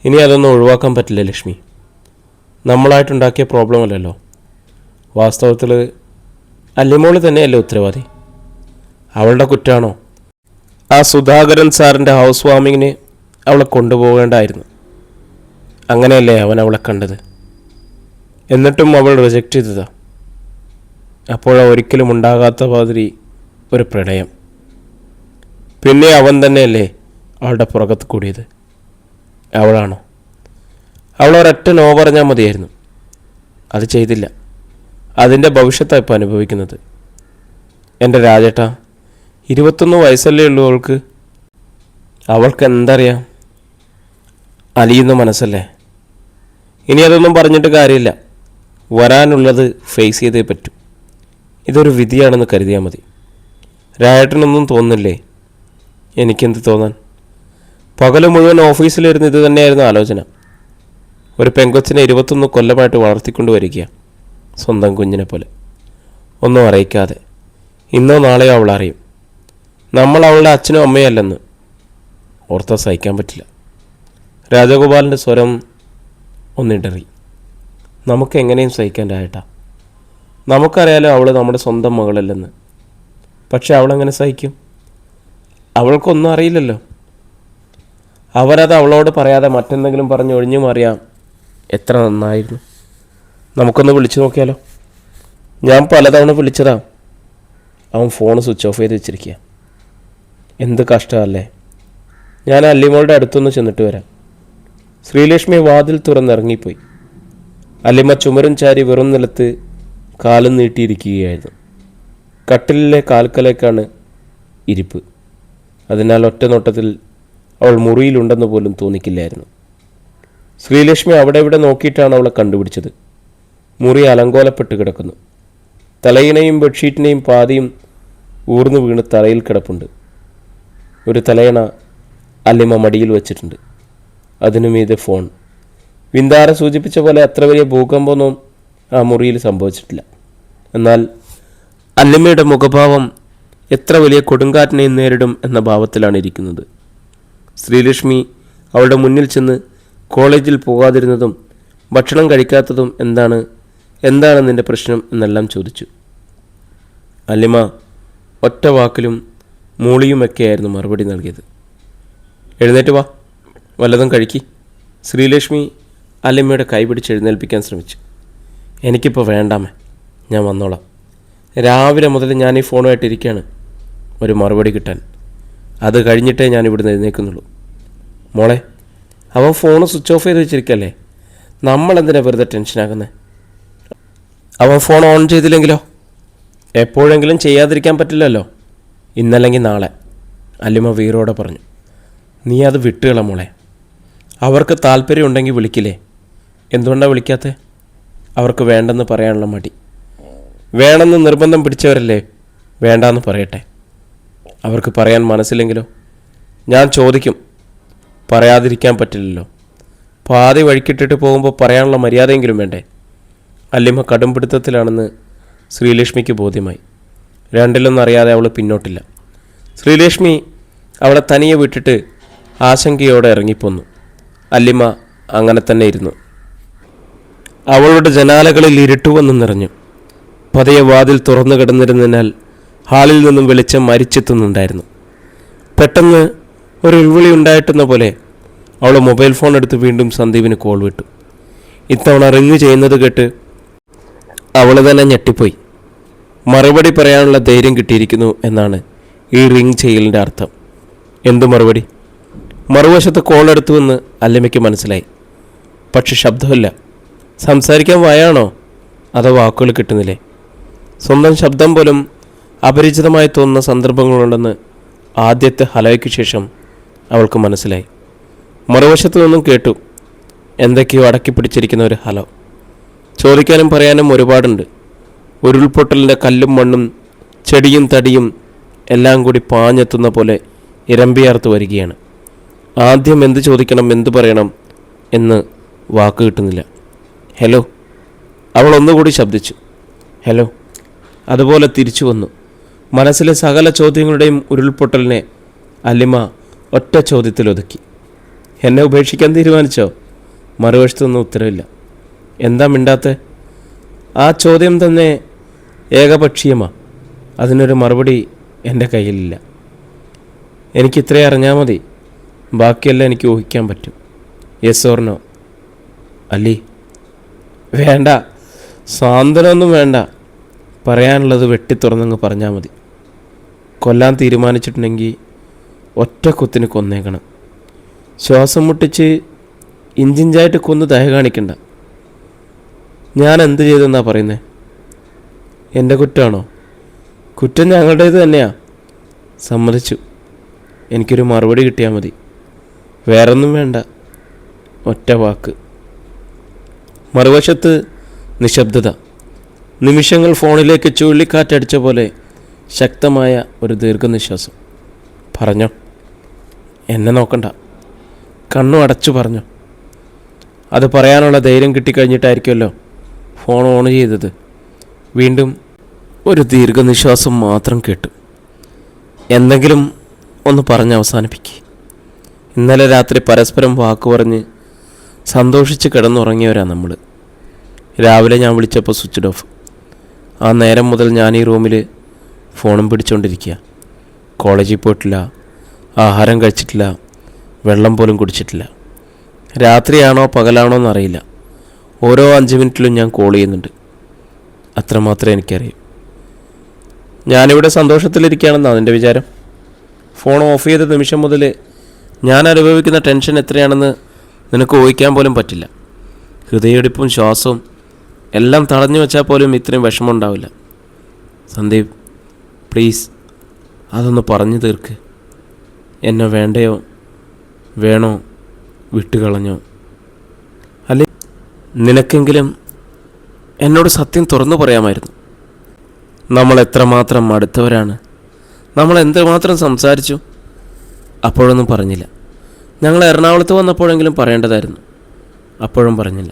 ഇനി അതൊന്നും ഒഴിവാക്കാൻ പറ്റില്ല ലക്ഷ്മി. നമ്മളായിട്ടുണ്ടാക്കിയ പ്രോബ്ലം അല്ലല്ലോ. വാസ്തവത്തിൽ അല്ലിമോള് തന്നെയല്ലേ ഉത്തരവാദി. അവളുടെ കുറ്റാണോ? ആ സുധാകരൻ സാറിൻ്റെ ഹൗസ് വാമിങ്ങിന് അവളെ കൊണ്ടുപോകേണ്ടായിരുന്നു. അങ്ങനെയല്ലേ അവൻ അവളെ കണ്ടത്. എന്നിട്ടും അവൾ റിജക്റ്റ് ചെയ്തതാ. അപ്പോഴൊരിക്കലും ഉണ്ടാകാത്ത മാതിരി ഒരു പ്രണയം. പിന്നെ അവൻ തന്നെയല്ലേ അവളുടെ പുറകത്ത് കൂടിയത്. അവളാണോ? അവളൊരൊറ്റ നോ പറഞ്ഞാൽ മതിയായിരുന്നു. അത് ചെയ്തില്ല. അതിൻ്റെ ഭവിഷ്യത്താണ് ഇപ്പോൾ അനുഭവിക്കുന്നത്. എൻ്റെ രാജേട്ടാ, 21 വയസ്സല്ലേ ഉള്ളൂ അവൾക്ക്. അവൾക്ക് എന്തറിയാം? അലിയുന്ന മനസ്സല്ലേ. ഇനി അതൊന്നും പറഞ്ഞിട്ട് കാര്യമില്ല. വരാനുള്ളത് ഫേസ് ചെയ്തേ പറ്റൂ. ഇതൊരു വിധിയാണെന്ന് കരുതിയാൽ മതി. രാജേട്ടനൊന്നും തോന്നുന്നില്ലേ? എനിക്കെന്ത് തോന്നാൻ? പകൽ മുഴുവൻ ഓഫീസിലിരുന്ന് ഇത് തന്നെയായിരുന്നു ആലോചന. ഒരു പെങ്കൊച്ചിനെ 21 കൊല്ലമായിട്ട് വളർത്തിക്കൊണ്ട് വരിക, സ്വന്തം കുഞ്ഞിനെ പോലെ. ഒന്നും അറിയിക്കാതെ. ഇന്നോ നാളെയോ അവൾ അറിയും നമ്മൾ അവളുടെ അച്ഛനും അമ്മയല്ലെന്ന്. ഓർത്താ സഹിക്കാൻ പറ്റില്ല. രാജഗോപാലിൻ്റെ സ്വരം ഒന്നിടറി. നമുക്കെങ്ങനെയും സഹിക്കാൻ രാജേട്ടാ. നമുക്കറിയാലോ അവൾ നമ്മുടെ സ്വന്തം മകളല്ലെന്ന്. പക്ഷെ അവളെങ്ങനെ സഹിക്കും? അവൾക്കൊന്നും അറിയില്ലല്ലോ. അവരത് അവളോട് പറയാതെ മറ്റെന്തെങ്കിലും പറഞ്ഞ് ഒഴിഞ്ഞു മാറിയാൽ എത്ര നന്നായിരുന്നു. നമുക്കൊന്ന് വിളിച്ചു നോക്കിയാലോ? ഞാൻ പലതവണ വിളിച്ചതാ, അവൻ ഫോൺ സ്വിച്ച് ഓഫ് ചെയ്ത് വെച്ചിരിക്കുക. എന്ത് കഷ്ടമല്ലേ. ഞാൻ അല്ലിമോളുടെ അടുത്തൊന്ന് ചെന്നിട്ട് വരാം. ശ്രീലക്ഷ്മി വാതിൽ തുറന്നിറങ്ങിപ്പോയി. അല്ലിമ ചുമരും ചാരി വെറും നിലത്ത് കാലും നീട്ടിയിരിക്കുകയായിരുന്നു. കട്ടിലിലെ കാൽക്കലേക്കാണ് ഇരിപ്പ്. അതിനാൽ ഒറ്റ നോട്ടത്തിൽ അവൾ മുറിയിലുണ്ടെന്ന് പോലും തോന്നിക്കില്ലായിരുന്നു. ശ്രീലക്ഷ്മി അവിടെ ഇവിടെ നോക്കിയിട്ടാണ് അവളെ കണ്ടുപിടിച്ചത്. മുറി അലങ്കോലപ്പെട്ട് കിടക്കുന്നു. തലയിണയും ബെഡ്ഷീറ്റിനെയും പാതിയും ഊർന്നു വീണ് തറയിൽ കിടപ്പുണ്ട്. ഒരു തലയണ അല്ലിമ മടിയിൽ വെച്ചിട്ടുണ്ട്. അതിനു മീതെ ഫോൺ. വിന്താര സൂചിപ്പിച്ച പോലെ അത്ര വലിയ ഭൂകമ്പമൊന്നും ആ മുറിയിൽ സംഭവിച്ചിട്ടില്ല. എന്നാൽ അല്ലിമയുടെ മുഖഭാവം എത്ര വലിയ കൊടുങ്കാറ്റിനെയും നേരിടും എന്ന ഭാവത്തിലാണ് ഇരിക്കുന്നത്. ശ്രീലക്ഷ്മി അവളുടെ മുന്നിൽ ചെന്ന് കോളേജിൽ പോകാതിരുന്നതും ഭക്ഷണം കഴിക്കാത്തതും എന്താണ് നിന്റെ പ്രശ്നം എന്നെല്ലാം ചോദിച്ചു. അല്ലിമ ഒറ്റ വാക്കിലും മൂളിയുമൊക്കെയായിരുന്നു മറുപടി നൽകിയത്. എഴുന്നേറ്റ് വാ, വല്ലതും കഴിക്കി. ശ്രീലക്ഷ്മി അല്ലിമയുടെ കൈ പിടിച്ച് എഴുന്നേൽപ്പിക്കാൻ ശ്രമിച്ചു. എനിക്കിപ്പോൾ വേണ്ടാമേ, ഞാൻ വന്നോളാം. രാവിലെ മുതൽ ഞാൻ ഈ ഫോണുമായിട്ടിരിക്കുകയാണ് ഒരു മറുപടി കിട്ടാൻ. അത് കഴിഞ്ഞിട്ടേ ഞാൻ ഇവിടുന്ന് എഴുന്നേൽക്കുന്നുള്ളൂ. മോളെ, അവൻ ഫോൺ സ്വിച്ച് ഓഫ് ചെയ്ത് വെച്ചിരിക്കല്ലേ, നമ്മളെന്തിനാ വെറുതെ ടെൻഷനാക്കുന്നത്? അവൻ ഫോൺ ഓൺ ചെയ്തില്ലെങ്കിലോ? എപ്പോഴെങ്കിലും ചെയ്യാതിരിക്കാൻ പറ്റില്ലല്ലോ, ഇന്നല്ലെങ്കിൽ നാളെ, അല്ലിമ വീറോടെ പറഞ്ഞു. നീ അത് വിട്ടുകള മോളെ. അവർക്ക് താല്പര്യം ഉണ്ടെങ്കിൽ വിളിക്കില്ലേ? എന്തുകൊണ്ടാണ് വിളിക്കാത്തത്? അവർക്ക് വേണ്ടെന്ന് പറയാനുള്ള മടി. വേണമെന്ന് നിർബന്ധം പിടിച്ചവരല്ലേ വേണ്ടാന്ന് പറയട്ടെ. അവർക്ക് പറയാൻ മനസ്സില്ലെങ്കിലോ? ഞാൻ ചോദിക്കും, പറയാതിരിക്കാൻ പറ്റില്ലല്ലോ. പാതി വഴിക്കിട്ടിട്ട് പോകുമ്പോൾ പറയാനുള്ള മര്യാദയെങ്കിലും വേണ്ടേ? അല്ലിമ കടുംപിടുത്തത്തിലാണെന്ന് ശ്രീലക്ഷ്മിക്ക് ബോധ്യമായി. രണ്ടിലൊന്നറിയാതെ അവൾ പിന്നോട്ടില്ല. ശ്രീലക്ഷ്മി അവളെ തനിയെ വിട്ടിട്ട് ആശങ്കയോടെ ഇറങ്ങിപ്പോന്നു. അല്ലിമ അങ്ങനെ തന്നെ ഇരുന്നു. അവളുടെ ജനാലകളിൽ ഇരുട്ടുവെന്ന് നിറഞ്ഞു. പതിയെ വാതിൽ തുറന്നു കിടന്നിരുന്നതിനാൽ ഹാളിൽ നിന്നും വെളിച്ചം മരിച്ചെത്തുന്നുണ്ടായിരുന്നു. പെട്ടെന്ന് ഒരു ഉൾവിളി ഉണ്ടായിട്ടെന്ന പോലെ അവൾ മൊബൈൽ ഫോൺ എടുത്ത് വീണ്ടും സന്ദീപിന് കോൾ വിട്ടു. ഇത്തവണ റിങ് ചെയ്യുന്നത് കേട്ട് അവൾ തന്നെ ഞെട്ടിപ്പോയി. മറുപടി പറയാനുള്ള ധൈര്യം കിട്ടിയിരിക്കുന്നു എന്നാണ് ഈ റിങ് ചെയ്യലിൻ്റെ അർത്ഥം. എന്തു മറുപടി? മറുവശത്ത് കോൾ എടുത്തുവെന്ന് അല്ലിമയ്ക്ക് മനസ്സിലായി. പക്ഷെ ശബ്ദമില്ല. സംസാരിക്കാൻ വായാണോ അതോ വാക്കുകൾ കിട്ടുന്നില്ലേ? സ്വന്തം ശബ്ദം പോലും അപരിചിതമായി തോന്നുന്ന സന്ദർഭങ്ങളുണ്ടെന്ന് ആദ്യത്തെ ഹലോയ്ക്ക് ശേഷം അവൾക്ക് മനസ്സിലായി. മറുവശത്തു നിന്നും കേട്ടു എന്തൊക്കെയോ അടക്കി പിടിച്ചിരിക്കുന്ന ഒരു ഹലോ. ചോദിക്കാനും പറയാനും ഒരുപാടുണ്ട്. ഉരുൾപൊട്ടലിൻ്റെ കല്ലും മണ്ണും ചെടിയും തടിയും എല്ലാം കൂടി പാഞ്ഞെത്തുന്ന പോലെ ഇരമ്പിയാർത്ത് വരികയാണ്. ആദ്യം എന്ത് ചോദിക്കണം, എന്തു പറയണം എന്ന് വാക്ക് കിട്ടുന്നില്ല. ഹലോ, അവൾ ഒന്നുകൂടി ശബ്ദിച്ചു. ഹലോ. അതുപോലെ തിരിച്ചു വന്നു. മനസ്സിലെ സകല ചോദ്യങ്ങളുടെയും ഉരുൾപൊട്ടലിനെ അല്ലിമ ഒറ്റ ചോദ്യത്തിൽ ഒതുക്കി. എന്നെ ഉപേക്ഷിക്കാൻ തീരുമാനിച്ചോ? മറുവശത്തൊന്നും ഉത്തരവില്ല. എന്താ മിണ്ടാത്തെ? ആ ചോദ്യം തന്നെ ഏകപക്ഷീയമാണ്. അതിനൊരു മറുപടി എൻ്റെ കയ്യിലില്ല. എനിക്കിത്രയും അറിഞ്ഞാൽ മതി, ബാക്കിയെല്ലാം എനിക്ക് ഊഹിക്കാൻ പറ്റും. Yes or no? അല്ലി, വേണ്ട, സാന്ത്വനമൊന്നും വേണ്ട. പറയാനുള്ളത് വെട്ടിത്തുറന്നങ്ങ് പറഞ്ഞാൽ മതി. കൊല്ലാൻ തീരുമാനിച്ചിട്ടുണ്ടെങ്കിൽ ഒറ്റ കുത്തിന് കൊന്നേക്കണം. ശ്വാസം മുട്ടിച്ച് ഇഞ്ചിഞ്ചായിട്ട് കൊന്ന് ദയ കാണിക്കണ്ട. ഞാൻ എന്ത് ചെയ്തെന്നാ പറയുന്നത്? എൻ്റെ കുറ്റമാണോ? കുറ്റം ഞങ്ങളുടേത് തന്നെയാ, സമ്മതിച്ചു. എനിക്കൊരു മറുപടി കിട്ടിയാൽ മതി. വേറൊന്നും വേണ്ട, ഒറ്റ വാക്ക്. മറുവശത്ത് നിശബ്ദത. നിമിഷങ്ങൾ ഫോണിലേക്ക് ചുഴലിക്കാറ്റടിച്ച പോലെ ശക്തമായ ഒരു ദീർഘനിശ്വാസം. പറഞ്ഞോ. എന്നെ നോക്കണ്ട. കണ്ണു അടച്ചു പറഞ്ഞോ. അത് പറയാനുള്ള ധൈര്യം കിട്ടിക്കഴിഞ്ഞിട്ടായിരിക്കുമല്ലോ ഫോൺ ഓൺ ചെയ്തത്. വീണ്ടും ഒരു ദീർഘനിശ്വാസം മാത്രം കേട്ടു. എന്തെങ്കിലും ഒന്ന് പറഞ്ഞ് അവസാനിപ്പിക്കുക. ഇന്നലെ രാത്രി പരസ്പരം വാക്ക് പറഞ്ഞ് സന്തോഷിച്ച് കിടന്നുറങ്ങിയവരാണ് നമ്മൾ. രാവിലെ ഞാൻ വിളിച്ചപ്പോൾ സ്വിച്ച്ഡ് ഓഫ്. ആ നേരം മുതൽ ഞാൻ ഈ റൂമിൽ ഫോണും പിടിച്ചുകൊണ്ടിരിക്കുക. കോളേജിൽ പോയിട്ടില്ല, ആഹാരം കഴിച്ചിട്ടില്ല, വെള്ളം പോലും കുടിച്ചിട്ടില്ല. രാത്രിയാണോ പകലാണോ എന്നറിയില്ല. ഓരോ 5 മിനിറ്റിലും ഞാൻ കോൾ ചെയ്യുന്നുണ്ട്. അത്രമാത്രമേ എനിക്കറിയൂ. ഞാനിവിടെ സന്തോഷത്തിലിരിക്കുകയാണെന്നാണ് എൻ്റെ വിചാരം. ഫോൺ ഓഫ് ചെയ്ത നിമിഷം മുതൽ ഞാൻ അനുഭവിക്കുന്ന ടെൻഷൻ എത്രയാണെന്ന് നിനക്ക് ഊഹിക്കാൻ പോലും പറ്റില്ല. ഹൃദയടിപ്പും ശ്വാസവും എല്ലാം തടഞ്ഞു വെച്ചാൽ പോലും ഇത്രയും വിഷമം ഉണ്ടാവില്ല. സന്ദീപ്, പ്ലീസ് അതൊന്ന് പറഞ്ഞു തീർക്ക്. എന്നെ വേണ്ടയോ വേണോ വിട്ടുകളഞ്ഞോ? അല്ലെ നിനക്കെങ്കിലും എന്നോട് സത്യം തുറന്നു പറയാമായിരുന്നു. നമ്മൾ എത്രമാത്രം അടുത്തവരാണ്, നമ്മൾ എന്തുമാത്രം സംസാരിച്ചു. അപ്പോഴൊന്നും പറഞ്ഞില്ല. ഞങ്ങൾ എറണാകുളത്ത് വന്നപ്പോഴെങ്കിലും പറയേണ്ടതായിരുന്നു. അപ്പോഴും പറഞ്ഞില്ല.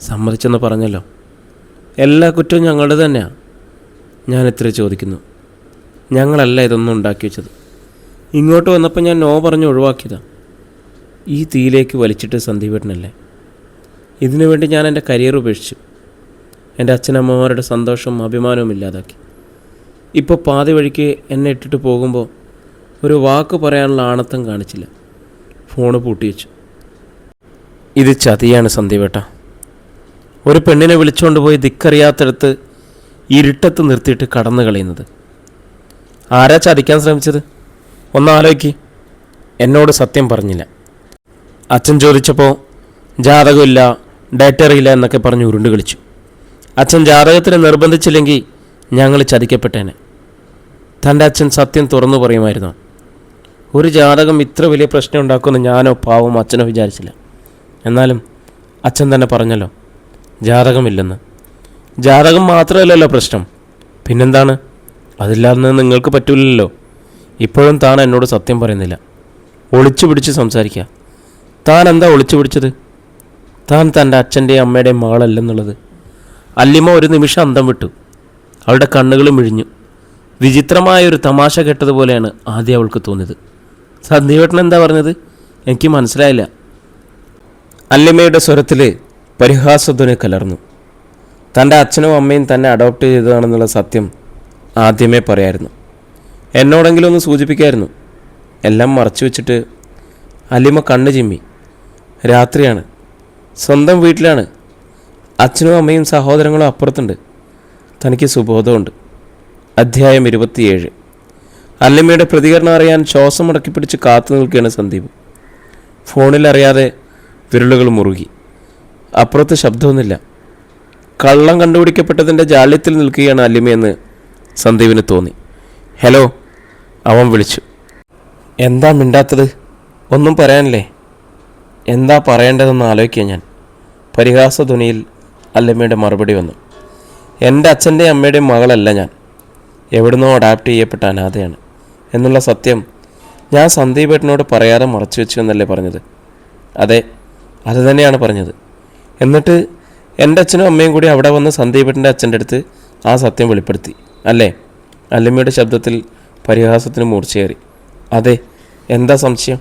സമ്മതിച്ചെന്ന് പറഞ്ഞല്ലോ. എല്ലാ കുറ്റവും ഞങ്ങളുടെ തന്നെയാണ്. ഞാൻ ഇത്ര ചോദിക്കുന്നു. ഞങ്ങളല്ല ഇതൊന്നും ഉണ്ടാക്കി വെച്ചത്. ഇങ്ങോട്ട് വന്നപ്പോൾ ഞാൻ നോ പറഞ്ഞ് ഒഴിവാക്കിയതാണ്. ഈ തീയിലേക്ക് വലിച്ചിട്ട് സന്ദീപേട്ടനല്ലേ. ഇതിനു വേണ്ടി ഞാൻ എൻ്റെ കരിയർ ഉപേക്ഷിച്ചു. എൻ്റെ അച്ഛനമ്മമാരുടെ സന്തോഷവും അഭിമാനവും ഇല്ലാതാക്കി. ഇപ്പോൾ പാതി വഴിക്ക് എന്നെ ഇട്ടിട്ട് പോകുമ്പോൾ ഒരു വാക്ക് പറയാനുള്ള ആണത്തം കാണിച്ചില്ല. ഫോണ് പൂട്ടിവെച്ചു. ഇത് ചതിയാണ് സന്ദീപേട്ട. ഒരു പെണ്ണിനെ വിളിച്ചുകൊണ്ട് പോയി ദിക്കറിയാത്തടത്ത് ഇരുട്ടത്ത് നിർത്തിയിട്ട് കടന്നു കളയുന്നത്. ആരാ ചതിക്കാൻ ശ്രമിച്ചത്? ഒന്നാലോചിക്ക്. എന്നോട് സത്യം പറഞ്ഞില്ല. അച്ഛൻ ചോദിച്ചപ്പോൾ ജാതകമില്ല, ഡേറ്റ് അറിയില്ല എന്നൊക്കെ പറഞ്ഞ് ഉരുണ്ട് കളിച്ചു. അച്ഛൻ ജാതകത്തിന് നിർബന്ധിച്ചില്ലെങ്കിൽ ഞങ്ങൾ ചതിക്കപ്പെട്ടേനെ. തൻ്റെ അച്ഛൻ സത്യം തുറന്നു പറയുമായിരുന്നോ? ഒരു ജാതകം ഇത്ര വലിയ പ്രശ്നം ഉണ്ടാക്കുമെന്ന് ഞാനോ പാവം അച്ഛനോ വിചാരിച്ചില്ല. എന്നാലും അച്ഛൻ തന്നെ പറഞ്ഞല്ലോ ജാതകമില്ലെന്ന്. ജാതകം മാത്രമല്ലല്ലോ പ്രശ്നം, പിന്നെന്താണ്? അതില്ലാന്ന് നിങ്ങൾക്ക് പറ്റില്ലല്ലോ. ഇപ്പോഴും താൻ എന്നോട് സത്യം പറയുന്നില്ല. ഒളിച്ചു പിടിച്ച് സംസാരിക്കുക. താൻ എന്താ ഒളിച്ചു പിടിച്ചത്? താൻ തൻ്റെ അച്ഛൻ്റെയും അമ്മയുടെയും മകളല്ലെന്നുള്ളത്. അല്ലിമ ഒരു നിമിഷം അന്തം വിട്ടു. അവളുടെ കണ്ണുകൾ മിഴിഞ്ഞു. വിചിത്രമായൊരു തമാശ കേട്ടതുപോലെയാണ് ആദ്യം അവൾക്ക് തോന്നിയത്. സന്ദീപേട്ടൻ എന്താ പറഞ്ഞത്? എനിക്ക് മനസ്സിലായില്ല. അല്ലിമയുടെ സ്വരത്തിൽ പരിഹാസധ്വനി കലർന്നു. തൻ്റെ അച്ഛനും അമ്മയും തന്നെ അഡോപ്റ്റ് ചെയ്തതാണെന്നുള്ള സത്യം ആദ്യമേ പറയായിരുന്നു. എന്നോടെങ്കിലും ഒന്ന് സൂചിപ്പിക്കായിരുന്നു. എല്ലാം മറച്ചു വെച്ചിട്ട് അല്ലിമ കണ്ണ് ചിമ്മി. രാത്രിയാണ്, സ്വന്തം വീട്ടിലാണ്. അച്ഛനും അമ്മയും സഹോദരങ്ങളും അപ്പുറത്തുണ്ട്. തനിക്ക് സുബോധമുണ്ട്. അധ്യായം 27. അല്ലിമയുടെ പ്രതികരണം അറിയാൻ ശ്വാസം മുടക്കിപ്പിടിച്ച് കാത്തു നിൽക്കുകയാണ് സന്ദീപ്. ഫോണിൽ അറിയാതെ വിരലുകൾ മുറുകി. അപ്പുറത്ത് ശബ്ദമൊന്നുമില്ല. കള്ളം കണ്ടുപിടിക്കപ്പെട്ടതിൻ്റെ ജാള്യത്തിൽ നിൽക്കുകയാണ് അല്ലിമയെന്ന് സന്ദീപിന് തോന്നി. ഹലോ, അവൻ വിളിച്ചു. എന്താ മിണ്ടാത്തത്? ഒന്നും പറയാനില്ലേ? എന്താ പറയേണ്ടതെന്ന് ആലോചിക്കുക ഞാൻ. പരിഹാസധ്വനിയിൽ അല്ലിമയുടെ മറുപടി വന്നു. എൻ്റെ അച്ഛൻ്റെയും അമ്മയുടെയും മകളല്ല ഞാൻ. എവിടുന്നോ അഡാപ്റ്റ് ചെയ്യപ്പെട്ട അനാഥയാണ് എന്നുള്ള സത്യം ഞാൻ സന്ദീപേട്ടനോട് പറയാതെ മറച്ചു വെച്ചു എന്നല്ലേ പറഞ്ഞത്? അതെ, അത് തന്നെയാണ് പറഞ്ഞത്. എന്നിട്ട് എൻ്റെ അച്ഛനും അമ്മയും കൂടി അവിടെ വന്ന് സന്ദീപേട്ടൻ്റെ അച്ഛൻ്റെ അടുത്ത് ആ സത്യം വെളിപ്പെടുത്തി അല്ലേ? അല്ലിമയുടെ ശബ്ദത്തിൽ പരിഹാസത്തിന് മൂർച്ചയേറി. അതെ, എന്താ സംശയം?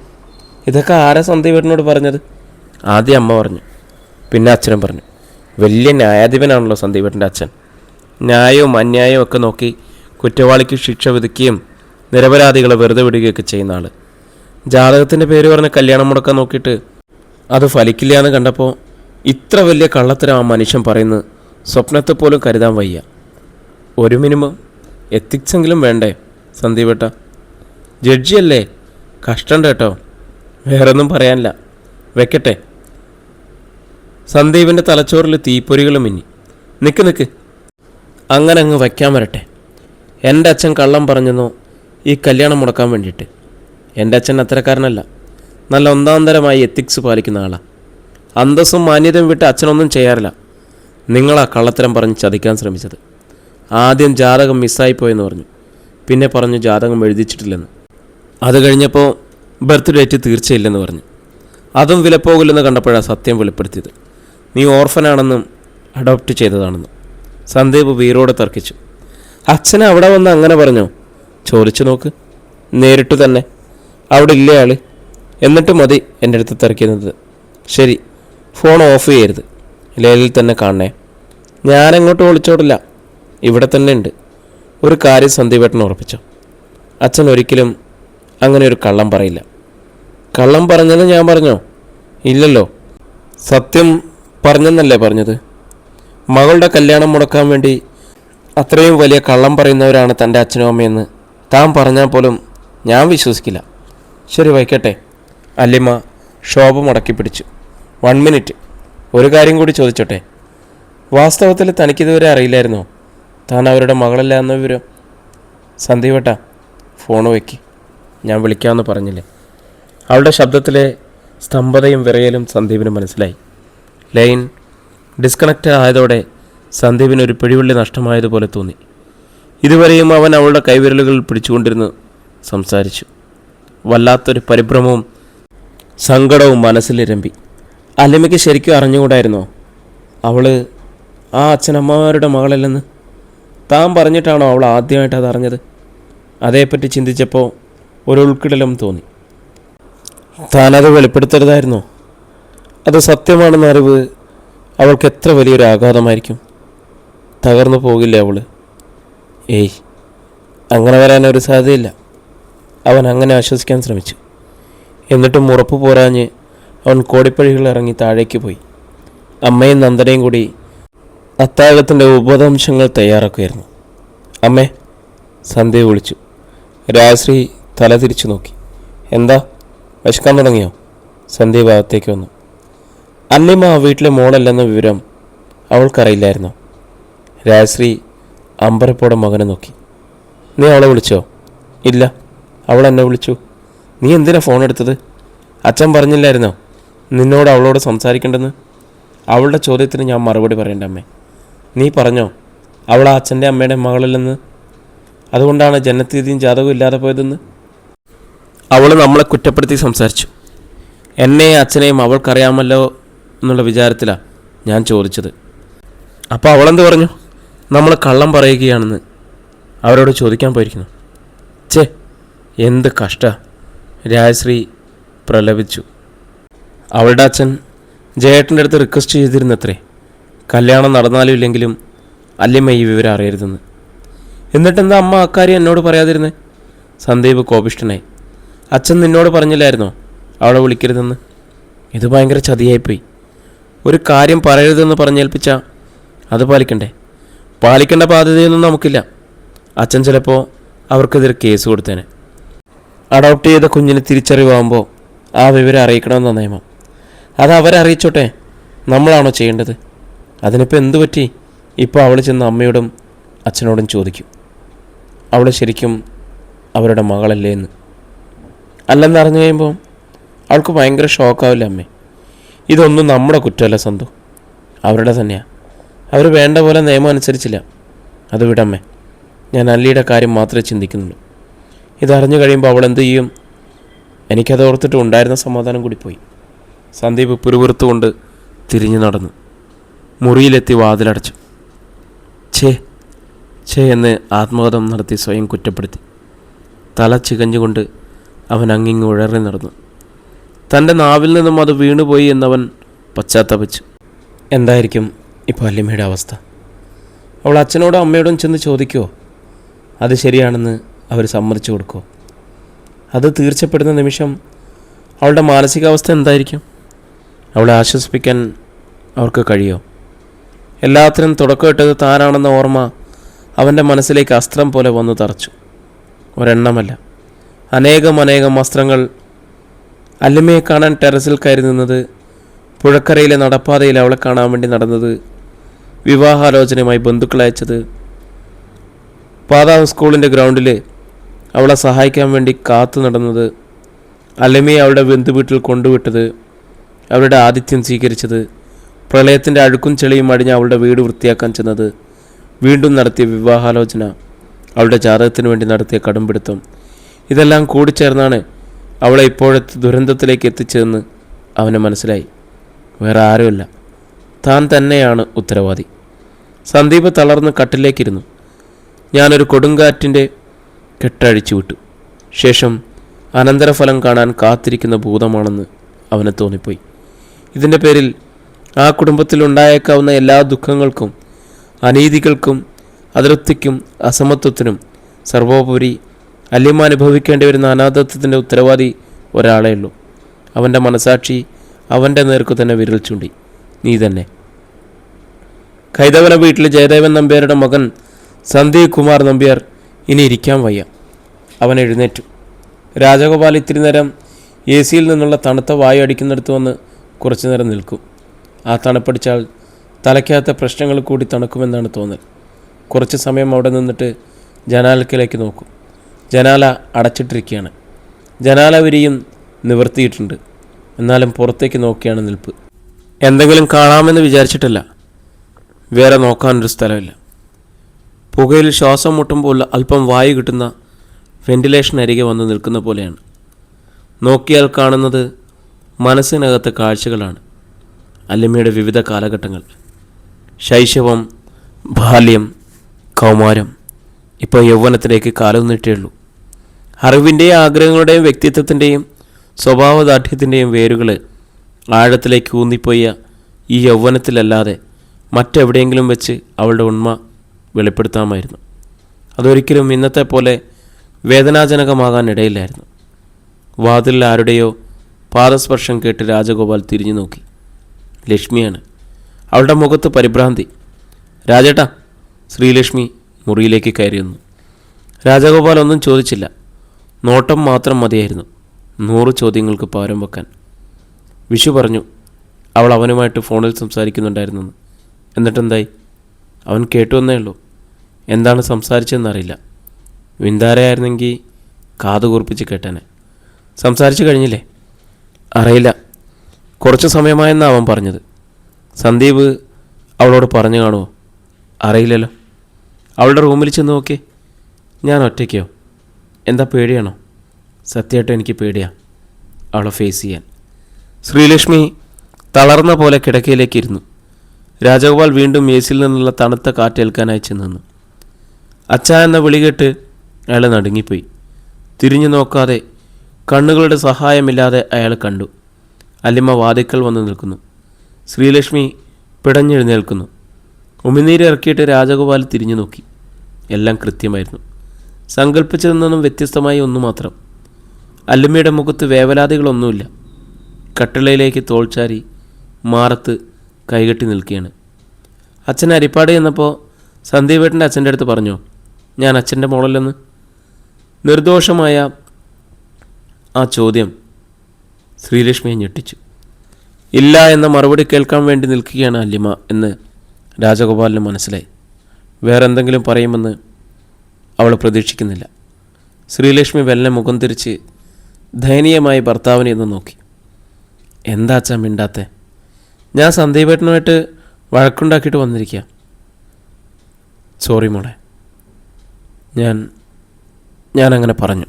ഇതൊക്കെ ആരാ സന്ദീപേട്ടനോട് പറഞ്ഞത്? ആദ്യം അമ്മ പറഞ്ഞു, പിന്നെ അച്ഛനും പറഞ്ഞു. വലിയ ന്യായാധിപനാണല്ലോ സന്ദീപേട്ടൻ്റെ അച്ഛൻ. ന്യായവും അന്യായവും ഒക്കെ നോക്കി കുറ്റവാളിക്ക് ശിക്ഷ വിധിക്കുകയും നിരപരാധികളെ വെറുതെ വിടുകയൊക്കെ ചെയ്യുന്ന ആൾ. ജാതകത്തിൻ്റെ പേര് പറഞ്ഞ് കല്യാണം മുടക്കാൻ നോക്കിയിട്ട് അത് ഫലിക്കില്ല എന്ന് കണ്ടപ്പോൾ ഇത്ര വലിയ കള്ളത്തരം ആ മനുഷ്യൻ പറയുന്നത് സ്വപ്നത്തെ പോലും കരുതാൻ വയ്യ. ഒരു മിനിമം എത്തിക്സെങ്കിലും വേണ്ടേ സന്ദീപേട്ട? ജഡ്ജിയല്ലേ? കഷ്ടം കേട്ടോ. വേറൊന്നും പറയാനില്ല, വെക്കട്ടെ. സന്ദീപിൻ്റെ തലച്ചോറിൽ തീപ്പൊരികൾ മിന്നി. നിൽക്ക്, അങ്ങനെ അങ്ങ് വയ്ക്കാൻ വരട്ടെ. എൻ്റെ അച്ഛൻ കള്ളം പറഞ്ഞെന്നോ ഈ കല്യാണം മുടക്കാൻ വേണ്ടിയിട്ട്? എൻ്റെ അച്ഛൻ അത്തരക്കാരനല്ല. നല്ല ഒന്നാം തരമായി എത്തിക്സ് പാലിക്കുന്ന ആളാണ്. അന്തസ്സും മാന്യതയും വിട്ട് അച്ഛനൊന്നും ചെയ്യാറില്ല. നിങ്ങളാ കള്ളത്തരം പറഞ്ഞ് ചതിക്കാൻ ശ്രമിച്ചത്. ആദ്യം ജാതകം മിസ്സായിപ്പോയെന്ന് പറഞ്ഞു, പിന്നെ പറഞ്ഞു ജാതകം എഴുതിച്ചിട്ടില്ലെന്ന്. അത് കഴിഞ്ഞപ്പോൾ ബർത്ത് ഡേറ്റ് തീർച്ചയില്ലെന്ന് പറഞ്ഞു. അതും വിലപ്പോകില്ലെന്ന് കണ്ടപ്പോഴാണ് സത്യം വെളിപ്പെടുത്തിയത്. നീ ഓർഫനാണെന്നും അഡോപ്റ്റ് ചെയ്തതാണെന്നും. സന്ദീപ് വീരോടെ തർക്കിച്ചു. അച്ഛനെ അവിടെ വന്ന് അങ്ങനെ പറഞ്ഞോ? ചോദിച്ചു നോക്ക്, നേരിട്ട് തന്നെ. അവിടെ ഇല്ലേ ആള്? എന്നിട്ട് മതി എൻ്റെ അടുത്ത് തർക്കുന്നത്. ശരി, ഫോൺ ഓഫ് ചെയ്യരുത്. ലേലിൽ തന്നെ കാണണേ. ഞാനെങ്ങോട്ടും ഒളിച്ചോടില്ല, ഇവിടെ തന്നെ ഉണ്ട്. ഒരു കാര്യം സന്ദീപേട്ടൻ ഉറപ്പിച്ചു. അച്ഛൻ ഒരിക്കലും അങ്ങനെ ഒരു കള്ളം പറയില്ല. കള്ളം പറഞ്ഞെന്ന് ഞാൻ പറഞ്ഞോ? ഇല്ലല്ലോ. സത്യം പറഞ്ഞെന്നല്ലേ പറഞ്ഞത്? മകളുടെ കല്യാണം മുടക്കാൻ വേണ്ടി അത്രയും വലിയ കള്ളം പറയുന്നവരാണ് തൻ്റെ അച്ഛനും അമ്മയെന്ന് താൻ പറഞ്ഞാൽ പോലും ഞാൻ വിശ്വസിക്കില്ല. ശരി, വയ്ക്കട്ടെ. അല്ലിമ്മ ശോഭ മുടക്കി പിടിച്ചു. 1 മിനിറ്റ്, ഒരു കാര്യം കൂടി ചോദിച്ചോട്ടെ. വാസ്തവത്തിൽ തനിക്കിതുവരെ അറിയില്ലായിരുന്നോ താൻ അവരുടെ മകളല്ല എന്ന വിവരം? സന്ദീപേട്ട, ഫോൺ വയ്ക്കി, ഞാൻ വിളിക്കാമെന്ന് പറഞ്ഞില്ലേ? അവളുടെ ശബ്ദത്തിലെ സ്തംഭതയും വിറയലും സന്ദീപിന് മനസ്സിലായി. ലൈൻ ഡിസ്കണക്റ്റ് ആയതോടെ സന്ദീപിന് ഒരു പിടിവള്ളി നഷ്ടമായതുപോലെ തോന്നി. ഇതുവരെയും അവൻ അവളുടെ കൈവിരലുകൾ പിടിച്ചുകൊണ്ടിരുന്ന് സംസാരിച്ചു. വല്ലാത്തൊരു പരിഭ്രമവും സങ്കടവും മനസ്സിലിരമ്പി. അല്ലിമയ്ക്ക് ശരിക്കും അറിഞ്ഞുകൂടായിരുന്നോ അവള് ആ അച്ഛനമ്മമാരുടെ മകളല്ലെന്ന്? താൻ പറഞ്ഞിട്ടാണോ അവൾ ആദ്യമായിട്ട് അതറിഞ്ഞത്? അതേപ്പറ്റി ചിന്തിച്ചപ്പോൾ ഒരു ഉൾക്കിടലും തോന്നി. താനത് വെളിപ്പെടുത്തരുതായിരുന്നോ? അത് സത്യമാണെന്ന അറിവ് അവൾക്ക് എത്ര വലിയൊരു ആഘാതമായിരിക്കും. തകർന്നു പോകില്ലേ അവൾ? ഏയ്, അങ്ങനെ വരാനൊരു സാധ്യതയില്ല. അവൻ അങ്ങനെ ആശ്വസിക്കാൻ ശ്രമിച്ചു. എന്നിട്ടും ഉറപ്പ് പോരാഞ്ഞ് അവൻ കോടിപ്പഴികൾ ഇറങ്ങി താഴേക്ക് പോയി. അമ്മയും നന്ദനയും കൂടി അത്താഴത്തിൻ്റെ ഉപദംശങ്ങൾ തയ്യാറാക്കുമായിരുന്നു. അമ്മേ, സന്ധ്യ വിളിച്ചു. രാശ്രീ തല തിരിച്ചു നോക്കി. എന്താ, വിശക്കാൻ തുടങ്ങിയോ? സന്ധ്യ ഭാഗത്തേക്ക് വന്നു. അല്ലിമ്മ ആ വീട്ടിലെ മോളല്ലെന്ന വിവരം അവൾക്കറിയില്ലായിരുന്നോ? രാശ്രീ അമ്പരപ്പോടെ മകനെ നോക്കി. നീ അവളെ വിളിച്ചോ? ഇല്ല, അവൾ എന്നെ വിളിച്ചു. നീ എന്തിനാ ഫോൺ എടുത്തത്? അച്ഛൻ പറഞ്ഞില്ലായിരുന്നോ നിന്നോട് അവളോട് സംസാരിക്കേണ്ടെന്ന്? അവളുടെ ചോദ്യത്തിന് ഞാൻ മറുപടി പറയേണ്ട അമ്മേ. നീ പറഞ്ഞോ അവൾ ആ അച്ഛൻ്റെ അമ്മയുടെ മകളല്ലെന്ന്? അതുകൊണ്ടാണ് ജനനത്തീയതിയും ജാതകവും ഇല്ലാതെ പോയതെന്ന്? അവൾ നമ്മളെ കുറ്റപ്പെടുത്തി സംസാരിച്ചു. എന്നെയും അച്ഛനെയും അവൾക്കറിയാമല്ലോ എന്നുള്ള വിചാരത്തിലാണ് ഞാൻ ചോദിച്ചത്. അപ്പോൾ അവളെന്ത് പറഞ്ഞു? നമ്മൾ കള്ളം പറയുകയാണെന്ന് അവരോട് ചോദിക്കാൻ പോയിരിക്കുന്നു. ചേ, എന്ത് കഷ്ട! രാജശ്രീ പ്രലപിച്ചു. അവളുടെ അച്ഛൻ ജയേട്ടൻ്റെ അടുത്ത് റിക്വസ്റ്റ് ചെയ്തിരുന്നത്രേ കല്യാണം നടന്നാലും ഇല്ലെങ്കിലും അല്ലിമ്മ ഈ വിവരം അറിയരുതെന്ന്. എന്നിട്ടെന്താ അമ്മ അക്കാര്യം എന്നോട് പറയാതിരുന്നേ? സന്ദീപ് കോപിഷ്ഠനായി. അച്ഛൻ നിന്നോട് പറഞ്ഞില്ലായിരുന്നോ അവളെ വിളിക്കരുതെന്ന്? ഇത് ഭയങ്കര ചതിയായിപ്പോയി. ഒരു കാര്യം പറയരുതെന്ന് പറഞ്ഞേൽപ്പിച്ചാൽ അത് പാലിക്കണ്ടേ? പാലിക്കേണ്ട ബാധ്യതയൊന്നും നമുക്കില്ല. അച്ഛൻ ചിലപ്പോൾ അവർക്കെതിരെ കേസ് കൊടുത്തേനെ. അഡോപ്റ്റ് ചെയ്ത കുഞ്ഞിന് തിരിച്ചറിവാകുമ്പോൾ ആ വിവരം അറിയിക്കണമെന്ന നിയമം. അത് അവരെ അറിയിച്ചോട്ടെ, നമ്മളാണോ ചെയ്യേണ്ടത്? അതിനിപ്പോൾ എന്തു പറ്റി? ഇപ്പോൾ അവൾ ചെന്ന് അമ്മയോടും അച്ഛനോടും ചോദിക്കും അവൾ ശരിക്കും അവരുടെ മകളല്ലേ എന്ന്. അല്ലെന്ന് അറിഞ്ഞു കഴിയുമ്പോൾ അവൾക്ക് ഭയങ്കര ഷോക്കാവില്ല അമ്മേ? ഇതൊന്നും നമ്മുടെ കുറ്റമല്ല സന്തു, അവരുടെ തന്നെയാണ്. അവർ വേണ്ട പോലെ നിയമം അനുസരിച്ചില്ല. അത് വിടമ്മേ, ഞാൻ അല്ലിയുടെ കാര്യം മാത്രമേ ചിന്തിക്കുന്നുള്ളൂ. ഇതറിഞ്ഞു കഴിയുമ്പോൾ അവൾ എന്തു ചെയ്യും? എനിക്കത് ഓർത്തിട്ട് ഉണ്ടായിരുന്ന സമാധാനം കൂടി പോയി. സന്ദീപ് പുരുപുറത്തുകൊണ്ട് തിരിഞ്ഞു നടന്നു. മുറിയിലെത്തി വാതിലടച്ചു. ഛേ എന്ന് ആത്മകഥം നടത്തി സ്വയം കുറ്റപ്പെടുത്തി. തല ചികഞ്ഞുകൊണ്ട് അവൻ അങ്ങിങ്ങ് ഉഴറി നടന്നു. തൻ്റെ നാവിൽ നിന്നും അത് വീണുപോയി എന്നവൻ പശ്ചാത്തപിച്ചു. എന്തായിരിക്കും ഇപ്പോൾ അല്ലിമ്മയുടെ അവസ്ഥ? അവൾ അച്ഛനോടും അമ്മയോടും ചെന്ന് ചോദിക്കുമോ? അത് ശരിയാണെന്ന് അവർ സമ്മതിച്ചു കൊടുക്കുമോ? അത് തീർച്ചപ്പെടുന്ന നിമിഷം അവളുടെ മാനസികാവസ്ഥ എന്തായിരിക്കും? അവളെ ആശ്വസിപ്പിക്കാൻ അവർക്ക് കഴിയുമോ? എല്ലാത്തിനും തുടക്കമിട്ടത് താനാണെന്ന ഓർമ്മ അവൻ്റെ മനസ്സിലേക്ക് അസ്ത്രം പോലെ വന്നു തറച്ചു. ഒരെണ്ണമല്ല, അനേകം വസ്ത്രങ്ങൾ. അല്ലിമ്മയെ കാണാൻ ടെറസിൽ കയറി നിന്നത്, പുഴക്കരയിലെ നടപ്പാതയിൽ അവളെ കാണാൻ വേണ്ടി നടന്നത്, വിവാഹാലോചനയുമായി ബന്ധുക്കൾ അയച്ചത്, പാതാവ് സ്കൂളിൻ്റെ ഗ്രൗണ്ടിൽ അവളെ സഹായിക്കാൻ വേണ്ടി കാത്തു നടന്നത്, അല്ലിമ്മയെ അവളുടെ ബന്ധുവീട്ടിൽ കൊണ്ടുവിട്ടത്, അവളുടെ ആതിഥ്യം സ്വീകരിച്ചത്, പ്രളയത്തിൻ്റെ അഴുക്കും ചെളിയും അടിഞ്ഞ് അവളുടെ വീട് വൃത്തിയാക്കാൻ ചെന്നത്, വീണ്ടും നടത്തിയ വിവാഹാലോചന, അവളുടെ ജാതകത്തിന് വേണ്ടി നടത്തിയ കടുംപിടുത്തം, ഇതെല്ലാം കൂടിച്ചേർന്നാണ് അവളെ ഇപ്പോഴത്തെ ദുരന്തത്തിലേക്ക് എത്തിച്ചതെന്ന് അവന് മനസ്സിലായി. വേറെ ആരുമില്ല, താൻ തന്നെയാണ് ഉത്തരവാദി. സന്ദീപ് തളർന്ന് കട്ടിലേക്കിരുന്നു. ഞാനൊരു കൊടുങ്കാറ്റിൻ്റെ കെട്ടഴിച്ചു വിട്ടു. ശേഷം അനന്തരഫലം കാണാൻ കാത്തിരിക്കുന്ന ഭൂതമാണെന്ന് അവന് തോന്നിപ്പോയി. ഇതിൻ്റെ പേരിൽ ആ കുടുംബത്തിൽ ഉണ്ടായേക്കാവുന്ന എല്ലാ ദുഃഖങ്ങൾക്കും അനീതികൾക്കും അതൃപ്തിക്കും അസമത്വത്തിനും സർവോപരി അല്യമ്മ അനുഭവിക്കേണ്ടി വരുന്ന അനാഥത്വത്തിൻ്റെ ഉത്തരവാദി ഒരാളേ ഉള്ളൂ. അവൻ്റെ മനസാക്ഷി അവൻ്റെ നേർക്കു തന്നെ വിരൽ ചൂണ്ടി. നീ തന്നെ. കൈതവന വീട്ടിൽ ജയദേവൻ നമ്പ്യാരുടെ മകൻ സന്ദീപ് കുമാർ നമ്പ്യാർ ഇനി ഇരിക്കാൻ വയ്യ. അവൻ എഴുന്നേറ്റു. രാജഗോപാൽ ഇത്തിരി നേരം എ സിയിൽ നിന്നുള്ള തണുത്ത വായു അടിക്കുന്നിടത്ത് വന്ന് കുറച്ചു നേരം നിൽക്കും. ആ തണുപ്പടിച്ചാൽ തലയ്ക്കകത്തെ പ്രശ്നങ്ങൾ കൂടി തണുക്കുമെന്നാണ് തോന്നൽ. കുറച്ച് സമയം അവിടെ നിന്നിട്ട് ജനാലക്കിലേക്ക് നോക്കും. ജനാല അടച്ചിട്ടിരിക്കുകയാണ്. ജനാല വിരിയും നിവർത്തിയിട്ടുണ്ട്. എന്നാലും പുറത്തേക്ക് നോക്കിയാണ് നിൽപ്പ്. എന്തെങ്കിലും കാണാമെന്ന് വിചാരിച്ചിട്ടല്ല, വേറെ നോക്കാനൊരു സ്ഥലമില്ല. പുകയിൽ ശ്വാസം മുട്ടുമ്പോൾ അല്പം വായു കിട്ടുന്ന വെന്റിലേഷൻ അരികെ വന്ന് നിൽക്കുന്ന പോലെയാണ്. നോക്കിയാൽ കാണുന്നത് മനസ്സിനകത്തെ കാഴ്ചകളാണ്. അല്ലിമ്മയുടെ വിവിധ കാലഘട്ടങ്ങൾ: ശൈശവം, ബാല്യം, കൗമാരം, ഇപ്പോൾ യൗവനത്തിലേക്ക് കാലം നീട്ടേയുള്ളൂ. അറിവിൻ്റെയും ആഗ്രഹങ്ങളുടെയും വ്യക്തിത്വത്തിൻ്റെയും സ്വഭാവദാർഢ്യത്തിൻ്റെയും വേരുകൾ ആഴത്തിലേക്ക് ഊന്നിപ്പോയ ഈ യൗവനത്തിലല്ലാതെ മറ്റെവിടെയെങ്കിലും വെച്ച് അവളുടെ ഉണ്മ വെളിപ്പെടുത്താമായിരുന്നു. അതൊരിക്കലും ഇന്നത്തെ പോലെ വേദനാജനകമാകാൻ ഇടയില്ലായിരുന്നു. വാതിലിൽ ആരുടെയോ പാദസ്പർശം കേട്ട് രാജഗോപാൽ തിരിഞ്ഞു നോക്കി. ലക്ഷ്മിയാണ്. അവളുടെ മുഖത്ത് പരിഭ്രാന്തി. രാജേട്ടാ. ശ്രീലക്ഷ്മി മുറിയിലേക്ക് കയറിയുന്നു. രാജഗോപാൽ ഒന്നും ചോദിച്ചില്ല. നോട്ടം മാത്രം മതിയായിരുന്നു 100 ചോദ്യങ്ങൾക്ക് പകരം വെക്കാൻ. വിഷു പറഞ്ഞു അവൾ അവനുമായിട്ട് ഫോണിൽ സംസാരിക്കുന്നുണ്ടായിരുന്നു. എന്നിട്ടെന്തായി? അവൻ കേട്ടുവന്നേ ഉള്ളൂ. എന്താണ് സംസാരിച്ചതെന്നറിയില്ല. വിന്താരയായിരുന്നെങ്കിൽ കാതു കൂർപ്പിച്ച് കേട്ടേനെ. സംസാരിച്ചു കഴിഞ്ഞില്ലേ? അറിയില്ല, കുറച്ച് സമയമായെന്നാണ് അവൻ പറഞ്ഞത്. സന്ദീപ് അവളോട് പറഞ്ഞു കാണുമോ? അറിയില്ലല്ലോ. അവളുടെ റൂമിൽ ചെന്ന് നോക്കി. ഞാൻ ഒറ്റയ്ക്കോ? എന്താ, പേടിയാണോ? സത്യമായിട്ട് എനിക്ക് പേടിയാണ് അവളെ ഫേസ് ചെയ്യാൻ. ശ്രീലക്ഷ്മി തളർന്ന പോലെ കിടക്കയിലേക്ക് ഇരുന്നു. രാജഗോപാൽ വീണ്ടും മേസിൽ നിന്നുള്ള തണുത്ത കാറ്റേൽക്കാനായി ചെന്നു. അച്ഛ എന്ന വിളി കേട്ട് അയാൾ നടുങ്ങിപ്പോയി. തിരിഞ്ഞു നോക്കാതെ, കണ്ണുകളുടെ സഹായമില്ലാതെ അയാൾ കണ്ടു. അല്ലിമ്മ വാതിക്കൽ വന്ന് നിൽക്കുന്നു. ശ്രീലക്ഷ്മി പിടഞ്ഞെഴുന്നേൽക്കുന്നു. ഉമിനീര് ഇറക്കിയിട്ട് രാജഗോപാൽ തിരിഞ്ഞു നോക്കി. എല്ലാം കൃത്യമായിരുന്നു. സങ്കല്പിച്ചതിൽ നിന്നും വ്യത്യസ്തമായി ഒന്നു മാത്രം. അല്ലിമ്മയുടെ മുഖത്ത് വേവലാതികളൊന്നുമില്ല. കട്ടിളയിലേക്ക് തോൾച്ചാരി മാറത്ത് കൈകെട്ടി നിൽക്കുകയാണ്. അച്ഛൻ അരിപ്പാട് ചെന്നപ്പോൾ സന്ദീപേട്ടൻ്റെ അച്ഛൻ്റെ അടുത്ത് പറഞ്ഞോ ഞാൻ അച്ഛൻ്റെ മോളല്ലെന്ന്? നിർദോഷമായ ആ ചോദ്യം ശ്രീലക്ഷ്മിയെ ഞെട്ടിച്ചു. ഇല്ല എന്ന മറുപടി കേൾക്കാൻ വേണ്ടി നിൽക്കുകയാണ് അല്ലിമ്മ എന്ന് രാജഗോപാലിന് മനസ്സിലായി. വേറെന്തെങ്കിലും പറയുമെന്ന് അവൾ പ്രതീക്ഷിക്കുന്നില്ല. ശ്രീലക്ഷ്മി വെല്ലെ മുഖം തിരിച്ച് ദയനീയമായി ഭർത്താവിനെ ഒന്ന് നോക്കി. എന്താ അച്ഛാ മിണ്ടാത്തെ? ഞാൻ സന്ദീപേട്ടനുമായിട്ട് വഴക്കുണ്ടാക്കിയിട്ട് വന്നിരിക്കുക. സോറി മോളെ, ഞാനങ്ങനെ പറഞ്ഞു.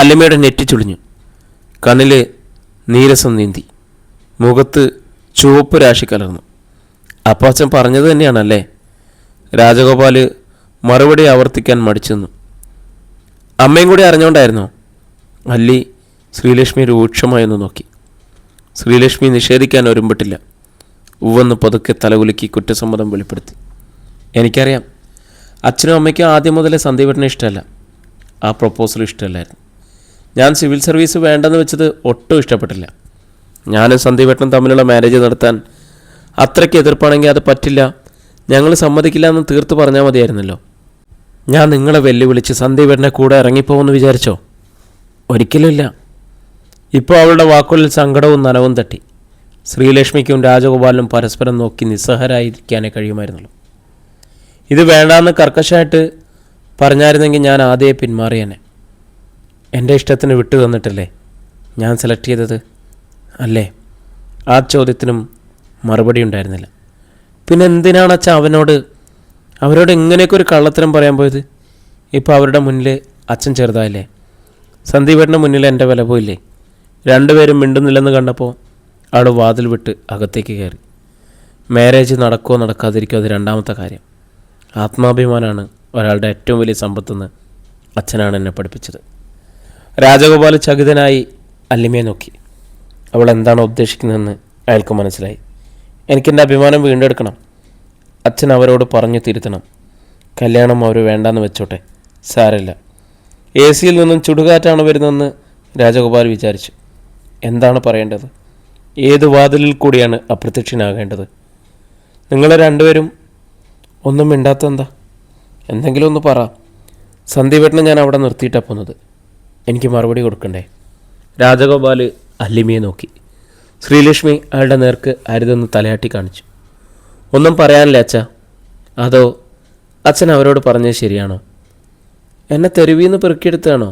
അല്ലിമ്മയുടെ നെറ്റി ചുളിഞ്ഞു. കണ്ണിൽ നീരസം നീന്തി. മുഖത്ത് ചുവപ്പ് രാശി കലർന്നു. അപ്പോൾ അച്ഛൻ പറഞ്ഞത് തന്നെയാണല്ലേ? രാജഗോപാൽ മറുപടി ആവർത്തിക്കാൻ മടിച്ചെന്നു. അമ്മയും കൂടി അറിഞ്ഞുകൊണ്ടായിരുന്നോ? അല്ലി ശ്രീലക്ഷ്മി രൂക്ഷമായൊന്ന് നോക്കി. ശ്രീലക്ഷ്മി നിഷേധിക്കാൻ ഒരുമ്പിട്ടില്ല. ഉവ്വെന്ന് പതുക്കെ തലകുലുക്കി കുറ്റസമ്മതം വെളിപ്പെടുത്തി. എനിക്കറിയാം, അച്ഛനും അമ്മയ്ക്കും ആദ്യം മുതലേ സന്ദീപേട്ടനെ ഇഷ്ടമല്ല. ആ പ്രപ്പോസൽ ഇഷ്ടമല്ലായിരുന്നു. ഞാൻ സിവിൽ സർവീസ് വേണ്ടെന്ന് വെച്ചത് ഒട്ടും ഇഷ്ടപ്പെട്ടില്ല. ഞാനും സന്ദീപേട്ടനും തമ്മിലുള്ള മാരേജ് നടത്താൻ അത്രയ്ക്ക് എതിർപ്പാണെങ്കിൽ അത് പറ്റില്ല, ഞങ്ങൾ സമ്മതിക്കില്ല എന്ന് തീർത്ത് പറഞ്ഞാൽ മതിയായിരുന്നല്ലോ. ഞാൻ നിങ്ങളെ വെല്ലുവിളിച്ച് സന്ദീപേട്ടനെ കൂടെ ഇറങ്ങിപ്പോകുമെന്ന് വിചാരിച്ചോ? ഒരിക്കലുമില്ല. ഇപ്പോൾ അവളുടെ വാക്കുകളിൽ സങ്കടവും നനവും തട്ടി. ശ്രീലക്ഷ്മിക്കും രാജഗോപാലിനും പരസ്പരം നോക്കി നിസ്സഹരായിരിക്കാനേ കഴിയുമായിരുന്നുള്ളൂ. ഇത് വേണ്ടാന്ന് കർക്കശമായിട്ട് പറഞ്ഞായിരുന്നെങ്കിൽ ഞാൻ ആദ്യമേ പിന്മാറിയേനെ. എൻ്റെ ഇഷ്ടത്തിന് വിട്ടു തന്നിട്ടല്ലേ ഞാൻ സെലക്ട് ചെയ്തത്, അല്ലേ? ആ ചോദ്യത്തിനും മറുപടി ഉണ്ടായിരുന്നില്ല. പിന്നെ എന്തിനാണ് അച്ഛൻ അവരോട് ഇങ്ങനെയൊക്കെ ഒരു കള്ളത്തരം പറയാൻ പോയത്? ഇപ്പോൾ അവരുടെ മുന്നിൽ അച്ഛൻ ചെറുതായില്ലേ? സന്ദീപേട്ടൻ്റെ മുന്നിൽ എൻ്റെ വില പോയില്ലേ? രണ്ടുപേരും മിണ്ടുന്നില്ലെന്ന് കണ്ടപ്പോൾ അവൾ വാതിൽ വിട്ട് അകത്തേക്ക് കയറി. മാരേജ് നടക്കുമോ നടക്കാതിരിക്കുമോ അത് രണ്ടാമത്തെ കാര്യം. ആത്മാഭിമാനമാണ് ഒരാളുടെ ഏറ്റവും വലിയ സമ്പത്തെന്ന് അച്ഛനാണ് എന്നെ പഠിപ്പിച്ചത്. രാജഗോപാൽ ചകിതനായി അല്ലിമയെ നോക്കി. അവൾ എന്താണ് ഉദ്ദേശിക്കുന്നതെന്ന് അയാൾക്ക് മനസ്സിലായി. എനിക്കെൻ്റെ അഭിമാനം വീണ്ടെടുക്കണം. അച്ഛൻ അവരോട് പറഞ്ഞു തിരുത്തണം. കല്യാണം അവർ വേണ്ടാന്ന് വെച്ചോട്ടെ, സാരമില്ല. എ സിയിൽ നിന്നും ചുടുകാറ്റാണ് വരുന്നതെന്ന് രാജഗോപാൽ വിചാരിച്ചു. എന്താണ് പറയേണ്ടത്? ഏത് വാതിലിൽ കൂടിയാണ് അപ്രത്യക്ഷനാകേണ്ടത്? നിങ്ങൾ രണ്ടുപേരും ഒന്നും മിണ്ടാത്തെന്താ? എന്തെങ്കിലും ഒന്ന് പറ. സന്ധ്യവേട്ടനെ ഞാൻ അവിടെ നിർത്തിയിട്ടാണ് പോകുന്നത്. എനിക്ക് മറുപടി കൊടുക്കണ്ടേ? രാജഗോപാൽ അല്ലിമയെ നോക്കി. ശ്രീലക്ഷ്മി അയാളുടെ നേർക്ക് അരുതെന്ന് തലയാട്ടി കാണിച്ചു. ഒന്നും പറയാനില്ല അച്ഛ. അതോ അച്ഛൻ അവരോട് പറഞ്ഞത് ശരിയാണോ? എന്നെ തെരുവിൽ നിന്ന് പെറുക്കിയെടുത്താണോ?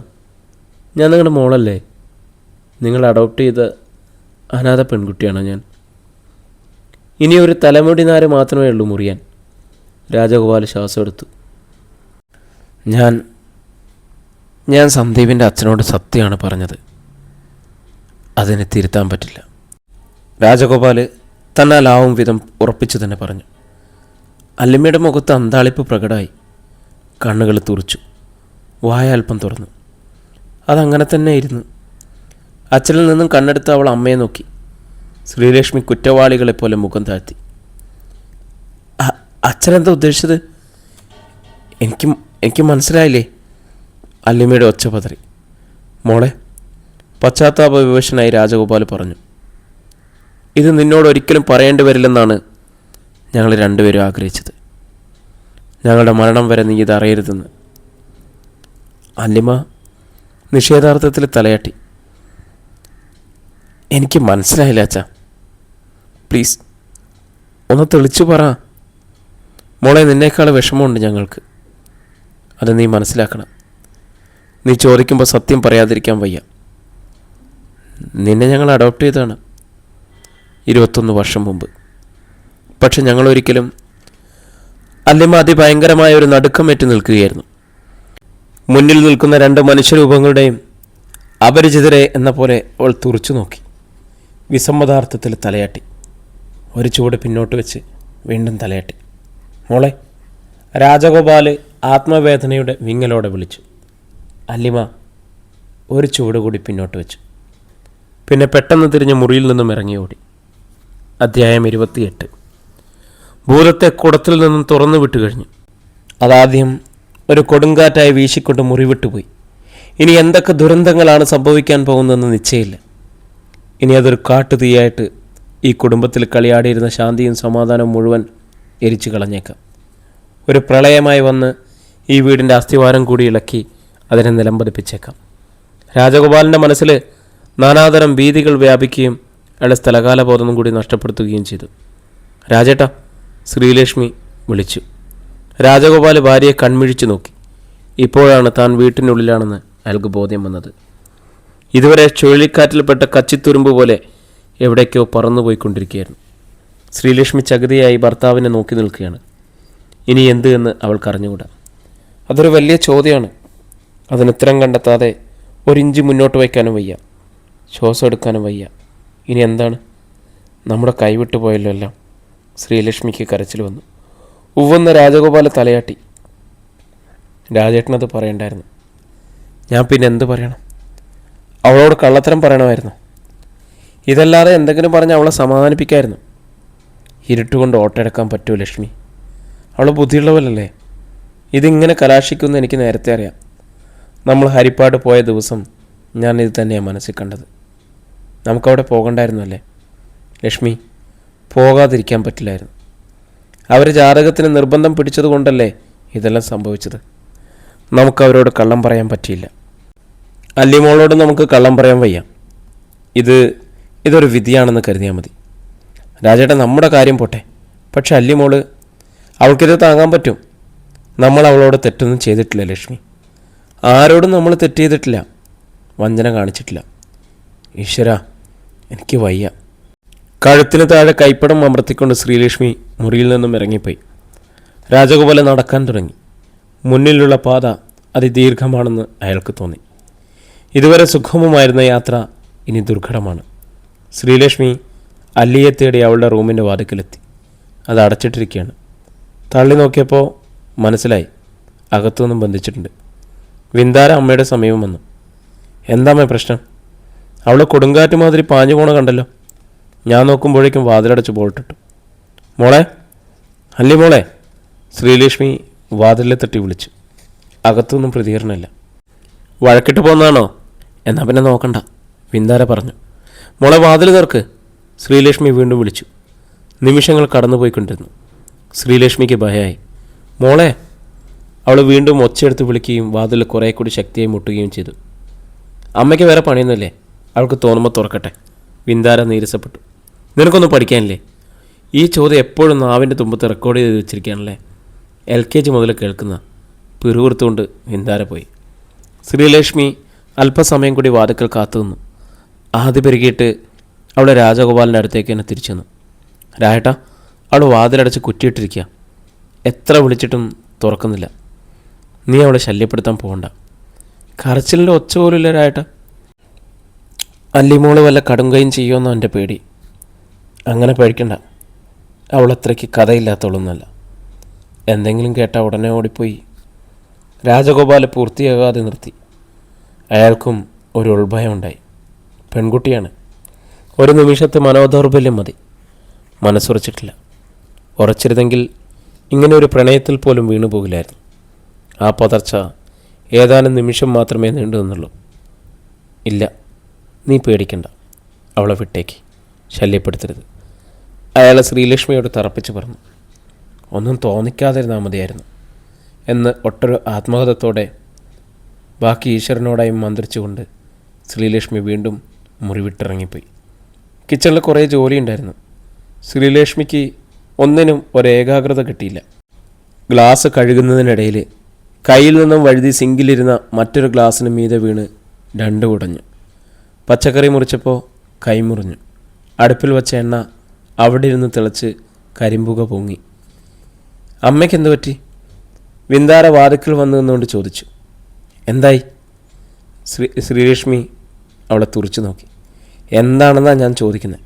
ഞാൻ നിങ്ങളുടെ മോളല്ലേ? നിങ്ങൾ അഡോപ്റ്റ് ചെയ്ത അനാഥ പെൺകുട്ടിയാണോ ഞാൻ? ഇനി ഒരു തലമുടി നാര് മാത്രമേ ഉള്ളൂ മുറിയാൻ. രാജഗോപാൽ ശ്വാസം എടുത്തു. ഞാൻ സന്ദീപിൻ്റെ അച്ഛനോട് സത്യമാണ് പറഞ്ഞത്. അതിനെ തിരുത്താൻ പറ്റില്ല. രാജഗോപാൽ തന്നാലാവും വിധം ഉറപ്പിച്ചു തന്നെ പറഞ്ഞു. അല്ലിമ്മയുടെ മുഖത്ത് അന്താളിപ്പ് പ്രകടമായി. കണ്ണുകൾ തുറച്ചു, വായ അല്പം തുറന്നു. അതങ്ങനെ തന്നെ ആയിരുന്നു. അച്ഛനിൽ നിന്നും കണ്ണെടുത്ത് അവൾ അമ്മയെ നോക്കി. ശ്രീലക്ഷ്മി കുറ്റവാളികളെപ്പോലെ മുഖം താഴ്ത്തി. അച്ഛനെന്താ ഉദ്ദേശിച്ചത്? എനിക്ക് മനസ്സിലായില്ലേ? അല്ലിമ്മയുടെ ഒച്ച പതറി. മോളെ, പശ്ചാത്താപ വിവശനായി രാജഗോപാൽ പറഞ്ഞു. ഇത് നിന്നോട് ഒരിക്കലും പറയേണ്ടി വരില്ലെന്നാണ് ഞങ്ങൾ രണ്ടുപേരും ആഗ്രഹിച്ചത്. ഞങ്ങളുടെ മരണം വരെ നീ ഇതറിയരുതെന്ന്. അല്ലിമ നിഷേധാർത്ഥത്തിൽ തലയാട്ടി. എനിക്ക് മനസ്സിലായില്ല അച്ഛാ. പ്ലീസ് ഒന്ന് തെളിച്ചു പറ. മോളെ, നിന്നേക്കാൾ വിഷമമുണ്ട് ഞങ്ങൾക്ക്. അത് നീ മനസ്സിലാക്കണം. നീ ചോദിക്കുമ്പോൾ സത്യം പറയാതിരിക്കാൻ വയ്യ. നിന്നെ ഞങ്ങൾ അഡോപ്റ്റ് ചെയ്തതാണ് 21 വർഷം മുമ്പ്. പക്ഷെ ഞങ്ങളൊരിക്കലും... അല്ലിമ അതിഭയങ്കരമായ ഒരു നടുക്കമേറ്റ് നിൽക്കുകയായിരുന്നു. മുന്നിൽ നിൽക്കുന്ന 2 മനുഷ്യരൂപങ്ങളുടെയും അപരിചിതരെ എന്ന പോലെ അവൾ തുറച്ചു നോക്കി. വിസമ്മതാർത്ഥത്തിൽ തലയാട്ടി. ഒരു ചുവട് പിന്നോട്ട് വെച്ച് വീണ്ടും തലയാട്ടി. മോളെ, രാജഗോപാൽ ആത്മവേദനയുടെ വിങ്ങലോടെ വിളിച്ചു. അല്ലിമ ഒരു ചുവട് കൂടി പിന്നോട്ട് വെച്ചു. പിന്നെ പെട്ടെന്ന് തിരിഞ്ഞ് മുറിയിൽ നിന്നും ഇറങ്ങി ഓടി. അധ്യായം 28. ഭൂതത്തെ കുടത്തിൽ നിന്നും തുറന്നു വിട്ടു കഴിഞ്ഞു. അതാദ്യം ഒരു കൊടുങ്കാറ്റായി വീശിക്കൊണ്ട് മുറി വിട്ടുപോയി. ഇനി എന്തൊക്കെ ദുരന്തങ്ങളാണ് സംഭവിക്കാൻ പോകുന്നതെന്ന് നിശ്ചയമില്ല. ഇനി അതൊരു കാട്ടുതീയായിട്ട് ഈ കുടുംബത്തിൽ കളിയാടിയിരുന്ന ശാന്തിയും സമാധാനവും മുഴുവൻ എരിച്ചു കളഞ്ഞേക്കാം. ഒരു പ്രളയമായി വന്ന് ഈ വീടിൻ്റെ അസ്ഥിവാരം കൂടി ഇളക്കി അതിനെ നിലംപതിപ്പിച്ചേക്കാം. രാജഗോപാലിൻ്റെ മനസ്സിൽ നാനാതരം ഭീതികൾ വ്യാപിക്കുകയും അയാളുടെ സ്ഥലകാലബോധം കൂടി നഷ്ടപ്പെടുത്തുകയും ചെയ്തു. രാജേട്ടാ, ശ്രീലക്ഷ്മി വിളിച്ചു. രാജഗോപാൽ ഭാര്യയെ കൺമിഴിച്ചു നോക്കി. ഇപ്പോഴാണ് താൻ വീട്ടിനുള്ളിലാണെന്ന് അയാൾക്ക് ബോധ്യം വന്നത്. ഇതുവരെ ചുഴലിക്കാറ്റിൽപ്പെട്ട കച്ചിത്തുരുമ്പ് പോലെ എവിടേക്കോ പറന്നുപോയിക്കൊണ്ടിരിക്കുകയായിരുന്നു. ശ്രീലക്ഷ്മി ചകിതയായി ഭർത്താവിനെ നോക്കി നിൽക്കുകയാണ്. ഇനി എന്ത് എന്ന് അവൾക്കറിഞ്ഞുകൂടാ. അതൊരു വലിയ ചോദ്യമാണ്. അതിനുത്തരം കണ്ടെത്താതെ 1 ഇഞ്ച് മുന്നോട്ട് വയ്ക്കാനും വയ്യ, ശ്വാസം എടുക്കാനും വയ്യ. ഇനി എന്താണ്? നമ്മുടെ കൈവിട്ടു പോയല്ലോ എല്ലാം. ശ്രീലക്ഷ്മിക്ക് കരച്ചിൽ വന്നു. ഉവ്വെന്ന് രാജഗോപാൽ തലയാട്ടി. രാജേട്ടനത് പറയണ്ടായിരുന്നു. ഞാൻ പിന്നെ എന്ത് പറയണം? അവളോട് കള്ളത്തരം പറയണമായിരുന്നു. ഇതല്ലാതെ എന്തെങ്കിലും പറഞ്ഞ് അവളെ സമാധാനിപ്പിക്കായിരുന്നു. ഇരുട്ടുകൊണ്ട് ഓട്ടെടുക്കാൻ പറ്റുമോ ലക്ഷ്മി? അവൾ ബുദ്ധിയുള്ളവരല്ലേ? ഇതിങ്ങനെ കലാശിക്കുമെന്ന് എനിക്ക് നേരത്തെ അറിയാം. നമ്മൾ ഹരിപ്പാട് പോയ ദിവസം ഞാൻ ഇത് തന്നെയാണ് മനസ്സിൽ കണ്ടത്. നമുക്കവിടെ പോകണ്ടായിരുന്നല്ലേ ലക്ഷ്മി? പോകാതിരിക്കാൻ പറ്റില്ലായിരുന്നു. അവർ ജാതകത്തിന് നിർബന്ധം പിടിച്ചതുകൊണ്ടല്ലേ ഇതെല്ലാം സംഭവിച്ചത്. നമുക്കവരോട് കള്ളം പറയാൻ പറ്റിയില്ല. അല്ലിമോളോട് നമുക്ക് കള്ളം പറയാൻ വയ്യ. ഇതൊരു വിധിയാണെന്ന് കരുതിയാൽ മതി. രാജേട്ടൻ, നമ്മുടെ കാര്യം പോട്ടെ. പക്ഷെ അല്ലിമോള്, അവൾക്കിത് താങ്ങാൻ പറ്റും. നമ്മൾ അവളോട് തെറ്റൊന്നും ചെയ്തിട്ടില്ല ലക്ഷ്മി. ആരോടും നമ്മൾ തെറ്റ് ചെയ്തിട്ടില്ല, വഞ്ചന കാണിച്ചിട്ടില്ല. ഈശ്വര, എനിക്ക് വയ്യ. കഴുത്തിന് താഴെ കൈപ്പടം അമർത്തിക്കൊണ്ട് ശ്രീലക്ഷ്മി മുറിയിൽ നിന്നും ഇറങ്ങിപ്പോയി. രാജഗോപാലൻ നടക്കാൻ തുടങ്ങി. മുന്നിലുള്ള പാത അതിദീർഘമാണെന്ന് അയാൾക്ക് തോന്നി. ഇതുവരെ സുഗമമായിരുന്ന യാത്ര ഇനി ദുർഘടമാണ്. ശ്രീലക്ഷ്മി അല്ലിയെ തേടി അവളുടെ റൂമിൻ്റെ വാതിക്കലെത്തി. അത് അടച്ചിട്ടിരിക്കുകയാണ്. തള്ളി നോക്കിയപ്പോൾ മനസ്സിലായി, അകത്തുനിന്നും ബന്ധിച്ചിട്ടുണ്ട്. വിന്താര അമ്മയുടെ സമീപം വന്നു. എന്താമ്മേ പ്രശ്നം? അവൾ കൊടുങ്കാറ്റ് മാതിരി പാഞ്ഞു പോണ കണ്ടല്ലോ. ഞാൻ നോക്കുമ്പോഴേക്കും വാതിലടച്ച് ബോൾട്ടിട്ടു. മോളെ, അല്ലി മോളെ. ശ്രീലക്ഷ്മി വാതിലിൽ തട്ടി വിളിച്ചു. അകത്തൊന്നും പ്രതികരണമില്ല. വഴക്കിട്ട് പോന്നതാണോ? എന്നാൽ പിന്നെ നോക്കണ്ട, വിന്ദാര പറഞ്ഞു. മോളെ വാതിൽ തുറക്ക്, ശ്രീലക്ഷ്മി വീണ്ടും വിളിച്ചു. നിമിഷങ്ങൾ കടന്നുപോയിക്കൊണ്ടിരുന്നു. ശ്രീലക്ഷ്മിക്ക് ഭയമായി. മോളെ, അവൾ വീണ്ടും ഒച്ചയെടുത്ത് വിളിക്കുകയും വാതിൽ കുറേ കൂടി ശക്തിയായി മുട്ടുകയും ചെയ്തു. അമ്മയ്ക്ക് വേറെ പണിയൊന്നുമില്ലേ? അവൾക്ക് തോന്നുമ്പോൾ തുറക്കട്ടെ. വിന്ദാര നീരസപ്പെട്ടു. നിനക്കൊന്നും പഠിക്കാനില്ലേ? ഈ ചോദ്യം എപ്പോഴും നാവിൻ്റെ തുമ്പത്ത് റെക്കോർഡ് ചെയ്ത് വെച്ചിരിക്കുകയാണല്ലേ. LKG മുതൽ കേൾക്കുന്ന പിറുവിറുത്തുകൊണ്ട് വിന്ദാര പോയി. ശ്രീലക്ഷ്മി അല്പസമയം കൂടി വാതിക്കൽ കാത്തു നിന്നു. ആദ്യ പെരുകിയിട്ട് അവളെ രാജഗോപാലിൻ്റെ അടുത്തേക്ക് തന്നെ തിരിച്ചു വന്നു. രായേട്ടാ, അവൾ വാതിലടച്ച് കുറ്റിയിട്ടിരിക്കുക. എത്ര വിളിച്ചിട്ടും തുറക്കുന്നില്ല. നീ അവളെ ശല്യപ്പെടുത്താൻ പോകണ്ട. കരച്ചിലിൻ്റെ ഒച്ച പോലുമില്ല രായേട്ടാ. അല്ലിമോള് വല്ല കടുങ്കയും ചെയ്യുമെന്നോ എൻ്റെ പേടി. അങ്ങനെ പേടിക്കണ്ട. അവളത്രയ്ക്ക് കഥയില്ലാത്തവളൊന്നുമല്ല. എന്തെങ്കിലും കേട്ടാൽ ഉടനെ ഓടിപ്പോയി. രാജഗോപാൽ പൂർത്തിയാകാതെ നിർത്തി. അയാൾക്കും ഒരു ഉൾഭയമുണ്ടായി. പെൺകുട്ടിയാണ്. ഒരു നിമിഷത്തെ മനോദൗർബല്യം മതി. മനസ്സുറച്ചിട്ടില്ല. ഉറച്ചിരുന്നെങ്കിൽ ഇങ്ങനെ ഒരു പ്രണയത്തിൽ പോലും വീണുപോകില്ലായിരുന്നു. ആ പതർച്ച ഏതാനും നിമിഷം മാത്രമേ നീണ്ടു നിന്നുള്ളൂ. ഇല്ല, നീ പേടിക്കണ്ട. അവളെ വിട്ടേക്ക്, ശല്യപ്പെടുത്തരുത്. അയാൾ ശ്രീലക്ഷ്മിയോട് തറപ്പിച്ച് പറഞ്ഞു. ഒന്നും തോന്നിക്കാതിരുന്നാൽ മതിയായിരുന്നു എന്ന് ഒട്ടൊരു ആത്മഹതത്തോടെ ബാക്കി ഈശ്വരനോടായും മന്ത്രിച്ചുകൊണ്ട് ശ്രീലക്ഷ്മി വീണ്ടും മുറിവിട്ടിറങ്ങിപ്പോയി. കിച്ചണിൽ കുറേ ജോലിയുണ്ടായിരുന്നു. ശ്രീലക്ഷ്മിക്ക് ഒന്നിനും ഒരേകാഗ്രത കിട്ടിയില്ല. ഗ്ലാസ് കഴുകുന്നതിനിടയിൽ കയ്യിൽ നിന്നും വഴുതി സിങ്കിലിരുന്ന മറ്റൊരു ഗ്ലാസ്സിന് മീതെ വീണ് രണ്ട് ഉടഞ്ഞു. പച്ചക്കറി മുറിച്ചപ്പോൾ കൈ മുറിഞ്ഞു. അടുപ്പിൽ വച്ച എണ്ണ അവിടെ ഇരുന്ന് തിളച്ച് കരിമ്പുക പൊങ്ങി. അമ്മയ്ക്കെന്ത് പറ്റി? വിന്ദാര വാതിക്കൽ വന്നു നിന്നുകൊണ്ട് ചോദിച്ചു. എന്തായി? ശ്രീലക്ഷ്മി അവളെ തുറിച്ചു നോക്കി. എന്താണെന്നാണ് ഞാൻ ചോദിക്കുന്നത്?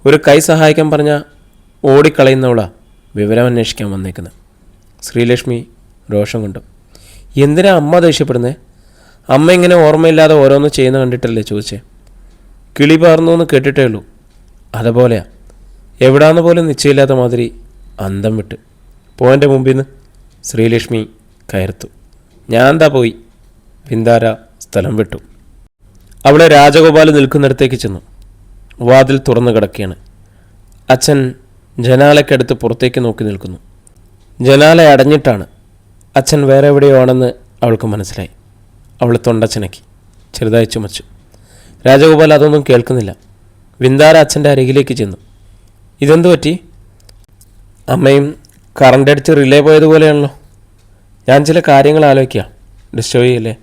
ഒരു കൈ സഹായിക്കാൻ പറഞ്ഞാൽ ഓടിക്കളയുന്നവളാ വിവരം അന്വേഷിക്കാൻ വന്നേക്കുന്നത്. ശ്രീലക്ഷ്മി രോഷം കൊണ്ടു. എന്തിനാ അമ്മ ദേഷ്യപ്പെടുന്നേ? അമ്മ ഇങ്ങനെ ഓർമ്മയില്ലാതെ ഓരോന്ന് ചെയ്യുന്ന കണ്ടിട്ടല്ലേ ചോദിച്ചേ? കിളി പാർന്നു എന്ന് കേട്ടിട്ടേ ഉള്ളൂ. അതുപോലെയാ. എവിടാന്ന് പോലും നിശ്ചയമില്ലാത്ത മാതിരി അന്തം വിട്ട് പോൻ്റെ മുമ്പിൽ നിന്ന് ശ്രീലക്ഷ്മി കയർത്തു. ഞാൻ എന്താ പോയി? വിന്ദാര സ്ഥലം വിട്ടു. അവളെ രാജഗോപാൽ നിൽക്കുന്നിടത്തേക്ക് ചെന്നു. വാതിൽ തുറന്നു കിടക്കുകയാണ്. അച്ഛൻ ജനാലയ്ക്കടുത്ത് പുറത്തേക്ക് നോക്കി നിൽക്കുന്നു. ജനാല അടഞ്ഞിട്ടാണ്. അച്ഛൻ വേറെ എവിടെയോ ആണെന്ന് അവൾക്ക് മനസ്സിലായി. അവൾ തൊണ്ടച്ചനക്കി ചെറുതായി ചുമച്ചു. രാജഗോപാൽ അതൊന്നും കേൾക്കുന്നില്ല. വിന്ദാര അച്ഛൻ്റെ അരികിലേക്ക് ചെന്നു. ഇതെന്തു പറ്റി? അമ്മയും കറണ്ട് അടിച്ച് റിലേ പോയതുപോലെയാണല്ലോ. ഞാൻ ചില കാര്യങ്ങൾ ആലോചിക്കുക. ഡിസ്റ്റർബ് ചെയ്യല്ലേ?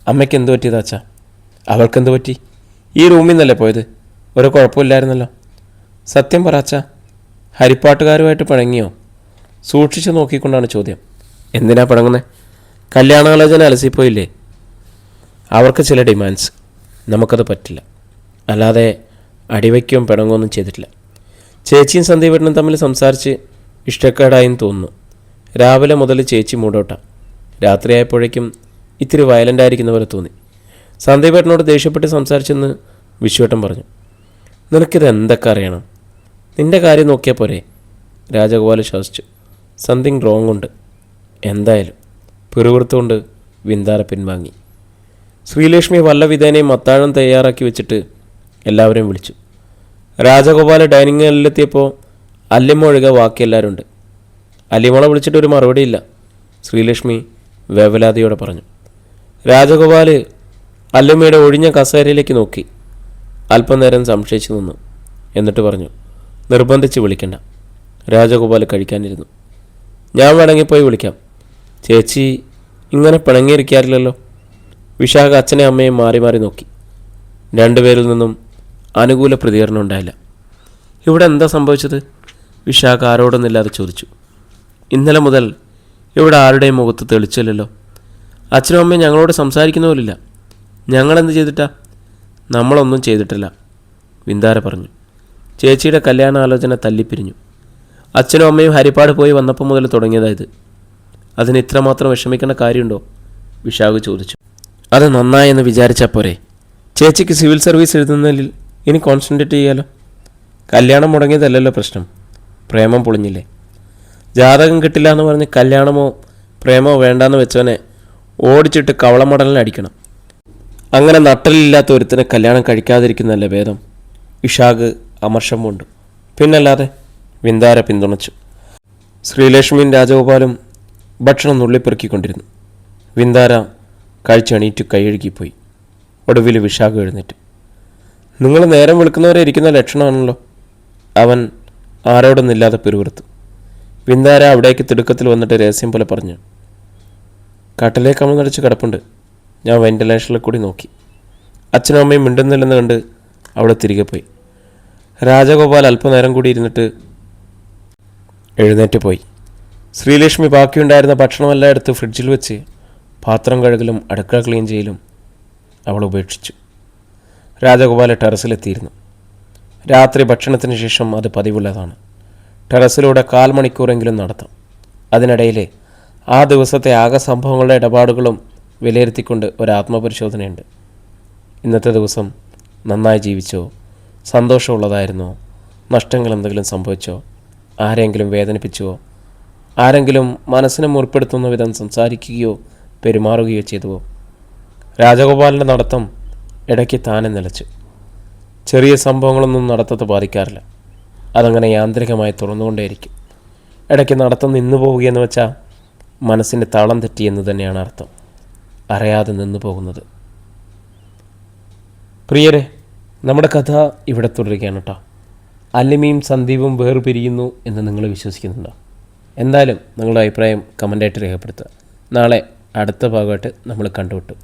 അമ്മയ്ക്ക് എന്തു പറ്റിയതാ അച്ഛാ? അവൾക്കെന്ത് പറ്റി? ഈ റൂമിൽ നിന്നല്ലേ പോയത്? ഒരു കുഴപ്പമില്ലായിരുന്നല്ലോ. സത്യം പറ അച്ഛാ, ഹരിപ്പാട്ടുകാരുമായിട്ട് പിണങ്ങിയോ? സൂക്ഷിച്ചു നോക്കിക്കൊണ്ടാണ് ചോദ്യം. എന്തിനാ പിണങ്ങുന്നത്? കല്യാണാലോചന അലസിപ്പോയില്ലേ? അവർക്ക് ചില ഡിമാൻഡ്സ്. നമുക്കത് പറ്റില്ല. അല്ലാതെ അടിവയ്ക്കുകയും പിണങ്ങുകയൊന്നും ചെയ്തിട്ടില്ല. ചേച്ചിയും സന്ദീപേട്ടനും തമ്മിൽ സംസാരിച്ച് ഇഷ്ടക്കേടായും തോന്നുന്നു. രാവിലെ മുതൽ ചേച്ചി മൂടോട്ട. രാത്രിയായപ്പോഴേക്കും ഇത്തിരി വയലൻ്റ് ആയിരിക്കുന്ന പോലെ തോന്നി. സന്ദീപേട്ടനോട് ദേഷ്യപ്പെട്ട് സംസാരിച്ചെന്ന് വിശ്വേട്ടൻ പറഞ്ഞു. നിനക്കിത് എന്തൊക്കെ അറിയണം? നിൻ്റെ കാര്യം നോക്കിയാൽ പോരെ? രാജഗോപാൽ ശ്വസിച്ചു. സംതിങ് റോങ് ഉണ്ട്. എന്തായാലും പിറുവിറുത്തുകൊണ്ട് വിന്ദാര പിൻവാങ്ങി. ശ്രീലക്ഷ്മി വല്ല വിധേനയും അത്താഴം തയ്യാറാക്കി വെച്ചിട്ട് എല്ലാവരെയും വിളിച്ചു. രാജഗോപാൽ ഡൈനിങ് ഹാളിലെത്തിയപ്പോൾ അല്ലിമ ഒഴികെ ബാക്കി എല്ലാവരും ഉണ്ട്. അല്ലിമോളെ വിളിച്ചിട്ട് ഒരു മറുപടിയില്ല. ശ്രീലക്ഷ്മി വേവലാതിയോടെ പറഞ്ഞു. രാജഗോപാൽ അല്ലിമയുടെ ഒഴിഞ്ഞ കസേരയിലേക്ക് നോക്കി. അല്പനേരം സംശയിച്ചു നിന്നു. എന്നിട്ട് പറഞ്ഞു, നിർബന്ധിച്ച് വിളിക്കണ്ട. രാജഗോപാൽ കഴിക്കാനിരുന്നു. ഞാൻ വേണമെങ്കിൽ വിളിക്കാം. ചേച്ചി ഇങ്ങനെ പിണങ്ങിയിരിക്കാറില്ലല്ലോ. വിശാഖ അച്ഛനെ അമ്മയും മാറി മാറി നോക്കി. രണ്ടുപേരിൽ നിന്നും അനുകൂല പ്രതികരണം ഉണ്ടായില്ല. ഇവിടെ എന്താ സംഭവിച്ചത്? വിശാഖ ആരോടൊന്നില്ലാതെ ചോദിച്ചു. ഇന്നലെ മുതൽ ഇവിടെ ആരുടെയും മുഖത്ത് തെളിച്ചില്ലല്ലോ. അച്ഛനും അമ്മയും ഞങ്ങളോട് സംസാരിക്കുന്ന പോലില്ല. ഞങ്ങളെന്ത് ചെയ്തിട്ടാ? നമ്മളൊന്നും ചെയ്തിട്ടില്ല, വിന്ദാര പറഞ്ഞു. ചേച്ചിയുടെ കല്യാണാലോചന തല്ലിപ്പിരിഞ്ഞു. അച്ഛനും അമ്മയും ഹരിപ്പാട് പോയി വന്നപ്പോൾ മുതൽ തുടങ്ങിയതായത്. അതിന് ഇത്രമാത്രം വിഷമിക്കേണ്ട കാര്യമുണ്ടോ? വിശാഖ് ചോദിച്ചു. അത് നന്നായെന്ന് വിചാരിച്ചാൽ പോരെ? ചേച്ചിക്ക് സിവിൽ സർവീസ് എഴുതുന്നതിൽ ഇനി കോൺസെൻട്രേറ്റ് ചെയ്യാലോ. കല്യാണം മുടങ്ങിയതല്ലല്ലോ പ്രശ്നം. പ്രേമം പൊളിഞ്ഞില്ലേ? ജാതകം കിട്ടില്ല എന്ന് പറഞ്ഞ് കല്യാണമോ പ്രേമോ വേണ്ടാന്ന് വെച്ചവനെ ഓടിച്ചിട്ട് കവളമടലിനടിക്കണം. അങ്ങനെ നട്ടലില്ലാത്ത ഒരുത്തിനെ കല്യാണം കഴിക്കാതിരിക്കുന്നതല്ലേ ഭേദം. ഇഷാഖ് അമർഷം കൊണ്ടു. പിന്നല്ലാതെ വിന്ദാര പിന്തുണച്ചു. ശ്രീലക്ഷ്മിയും രാജഗോപാലും ഭക്ഷണം നുള്ളിപ്പെറുക്കിക്കൊണ്ടിരുന്നു. വിന്ദാര കഴിച്ചെണീറ്റു കൈയഴുകിപ്പോയി. ഒടുവിൽ വിശാഖ് എഴുന്നേറ്റു. നിങ്ങൾ നേരം വെളുക്കുന്നവരെ ഇരിക്കുന്ന ലക്ഷണമാണല്ലോ. അവൻ ആരോടൊന്നില്ലാതെ പിറുവിറുത്തു. വിന്ദാര അവിടേക്ക് തിടുക്കത്തിൽ വന്നിട്ട് രഹസ്യം പോലെ പറഞ്ഞു. കട്ടിലേക്ക് അമർന്നടിച്ച് കിടപ്പുണ്ട്. ഞാൻ വെന്റിലേഷനിൽ കൂടി നോക്കി. അച്ഛനും അമ്മയും മിണ്ടുന്നില്ലെന്ന് കണ്ട് അവിടെ തിരികെ പോയി. രാജഗോപാൽ അല്പനേരം കൂടി ഇരുന്നിട്ട് എഴുന്നേറ്റ് പോയി. ശ്രീലക്ഷ്മി ബാക്കിയുണ്ടായിരുന്ന ഭക്ഷണമെല്ലാം എടുത്ത് ഫ്രിഡ്ജിൽ വെച്ച് പാത്രം കഴുകലും അടുക്കള ക്ലീൻ ചെയ്യലും അവൾ ഉപേക്ഷിച്ചു. രാജഗോപാൽ ടെറസിലെത്തിയിരുന്നു. രാത്രി ഭക്ഷണത്തിന് ശേഷം അത് പതിവുള്ളതാണ്. ടെറസിലൂടെ 1/4 മണിക്കൂറെങ്കിലും നടത്താം. അതിനിടയിൽ ആ ദിവസത്തെ ആകെ സംഭവങ്ങളുടെ ഇടപാടുകളും വിലയിരുത്തിക്കൊണ്ട് ഒരു ആത്മപരിശോധനയുണ്ട്. ഇന്നത്തെ ദിവസം നന്നായി ജീവിച്ചോ, സന്തോഷമുള്ളതായിരുന്നോ, നഷ്ടങ്ങൾ എന്തെങ്കിലും സംഭവിച്ചോ, ആരെങ്കിലും വേദനിപ്പിച്ചോ, ആരെങ്കിലും മനസ്സിനെ മുറിപ്പെടുത്തുന്ന വിധം സംസാരിക്കുകയോ പെരുമാറുകയോ ചെയ്തുവോ? രാജഗോപാലിൻ്റെ നടത്തം ഇടയ്ക്ക് താനെ നിലച്ചു. ചെറിയ സംഭവങ്ങളൊന്നും നടത്തത്തെ ബാധിക്കാറില്ല. അതങ്ങനെ യാന്ത്രികമായി തുറന്നുകൊണ്ടേയിരിക്കും. ഇടയ്ക്ക് നടത്തം നിന്നു പോവുകയെന്ന് വെച്ചാൽ മനസ്സിൻ്റെ താളം തെറ്റിയെന്ന് തന്നെയാണ് അർത്ഥം. അറിയാതെ നിന്നു പോകുന്നത്. പ്രിയരെ, നമ്മുടെ കഥ ഇവിടെ തുടരുകയാണ് കേട്ടോ. അല്ലിമയും സന്ദീപും വേർപിരിയുന്നു എന്ന് നിങ്ങൾ വിശ്വസിക്കുന്നുണ്ടോ? എന്തായാലും നിങ്ങളുടെ അഭിപ്രായം കമൻ്റായിട്ട് രേഖപ്പെടുത്തുക. നാളെ അടുത്ത ഭാഗമായിട്ട് നമ്മൾ കണ്ടുമുട്ടും.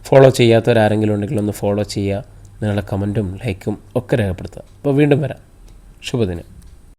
ഫോളോ ചെയ്യാത്തവരാരെങ്കിലും ഉണ്ടെങ്കിൽ ഒന്ന് ഫോളോ ചെയ്യുക. നിങ്ങളുടെ കമൻറ്റും ലൈക്കും ഒക്കെ രേഖപ്പെടുത്തുക. അപ്പോൾ വീണ്ടും വരാം. ശുഭദിനം.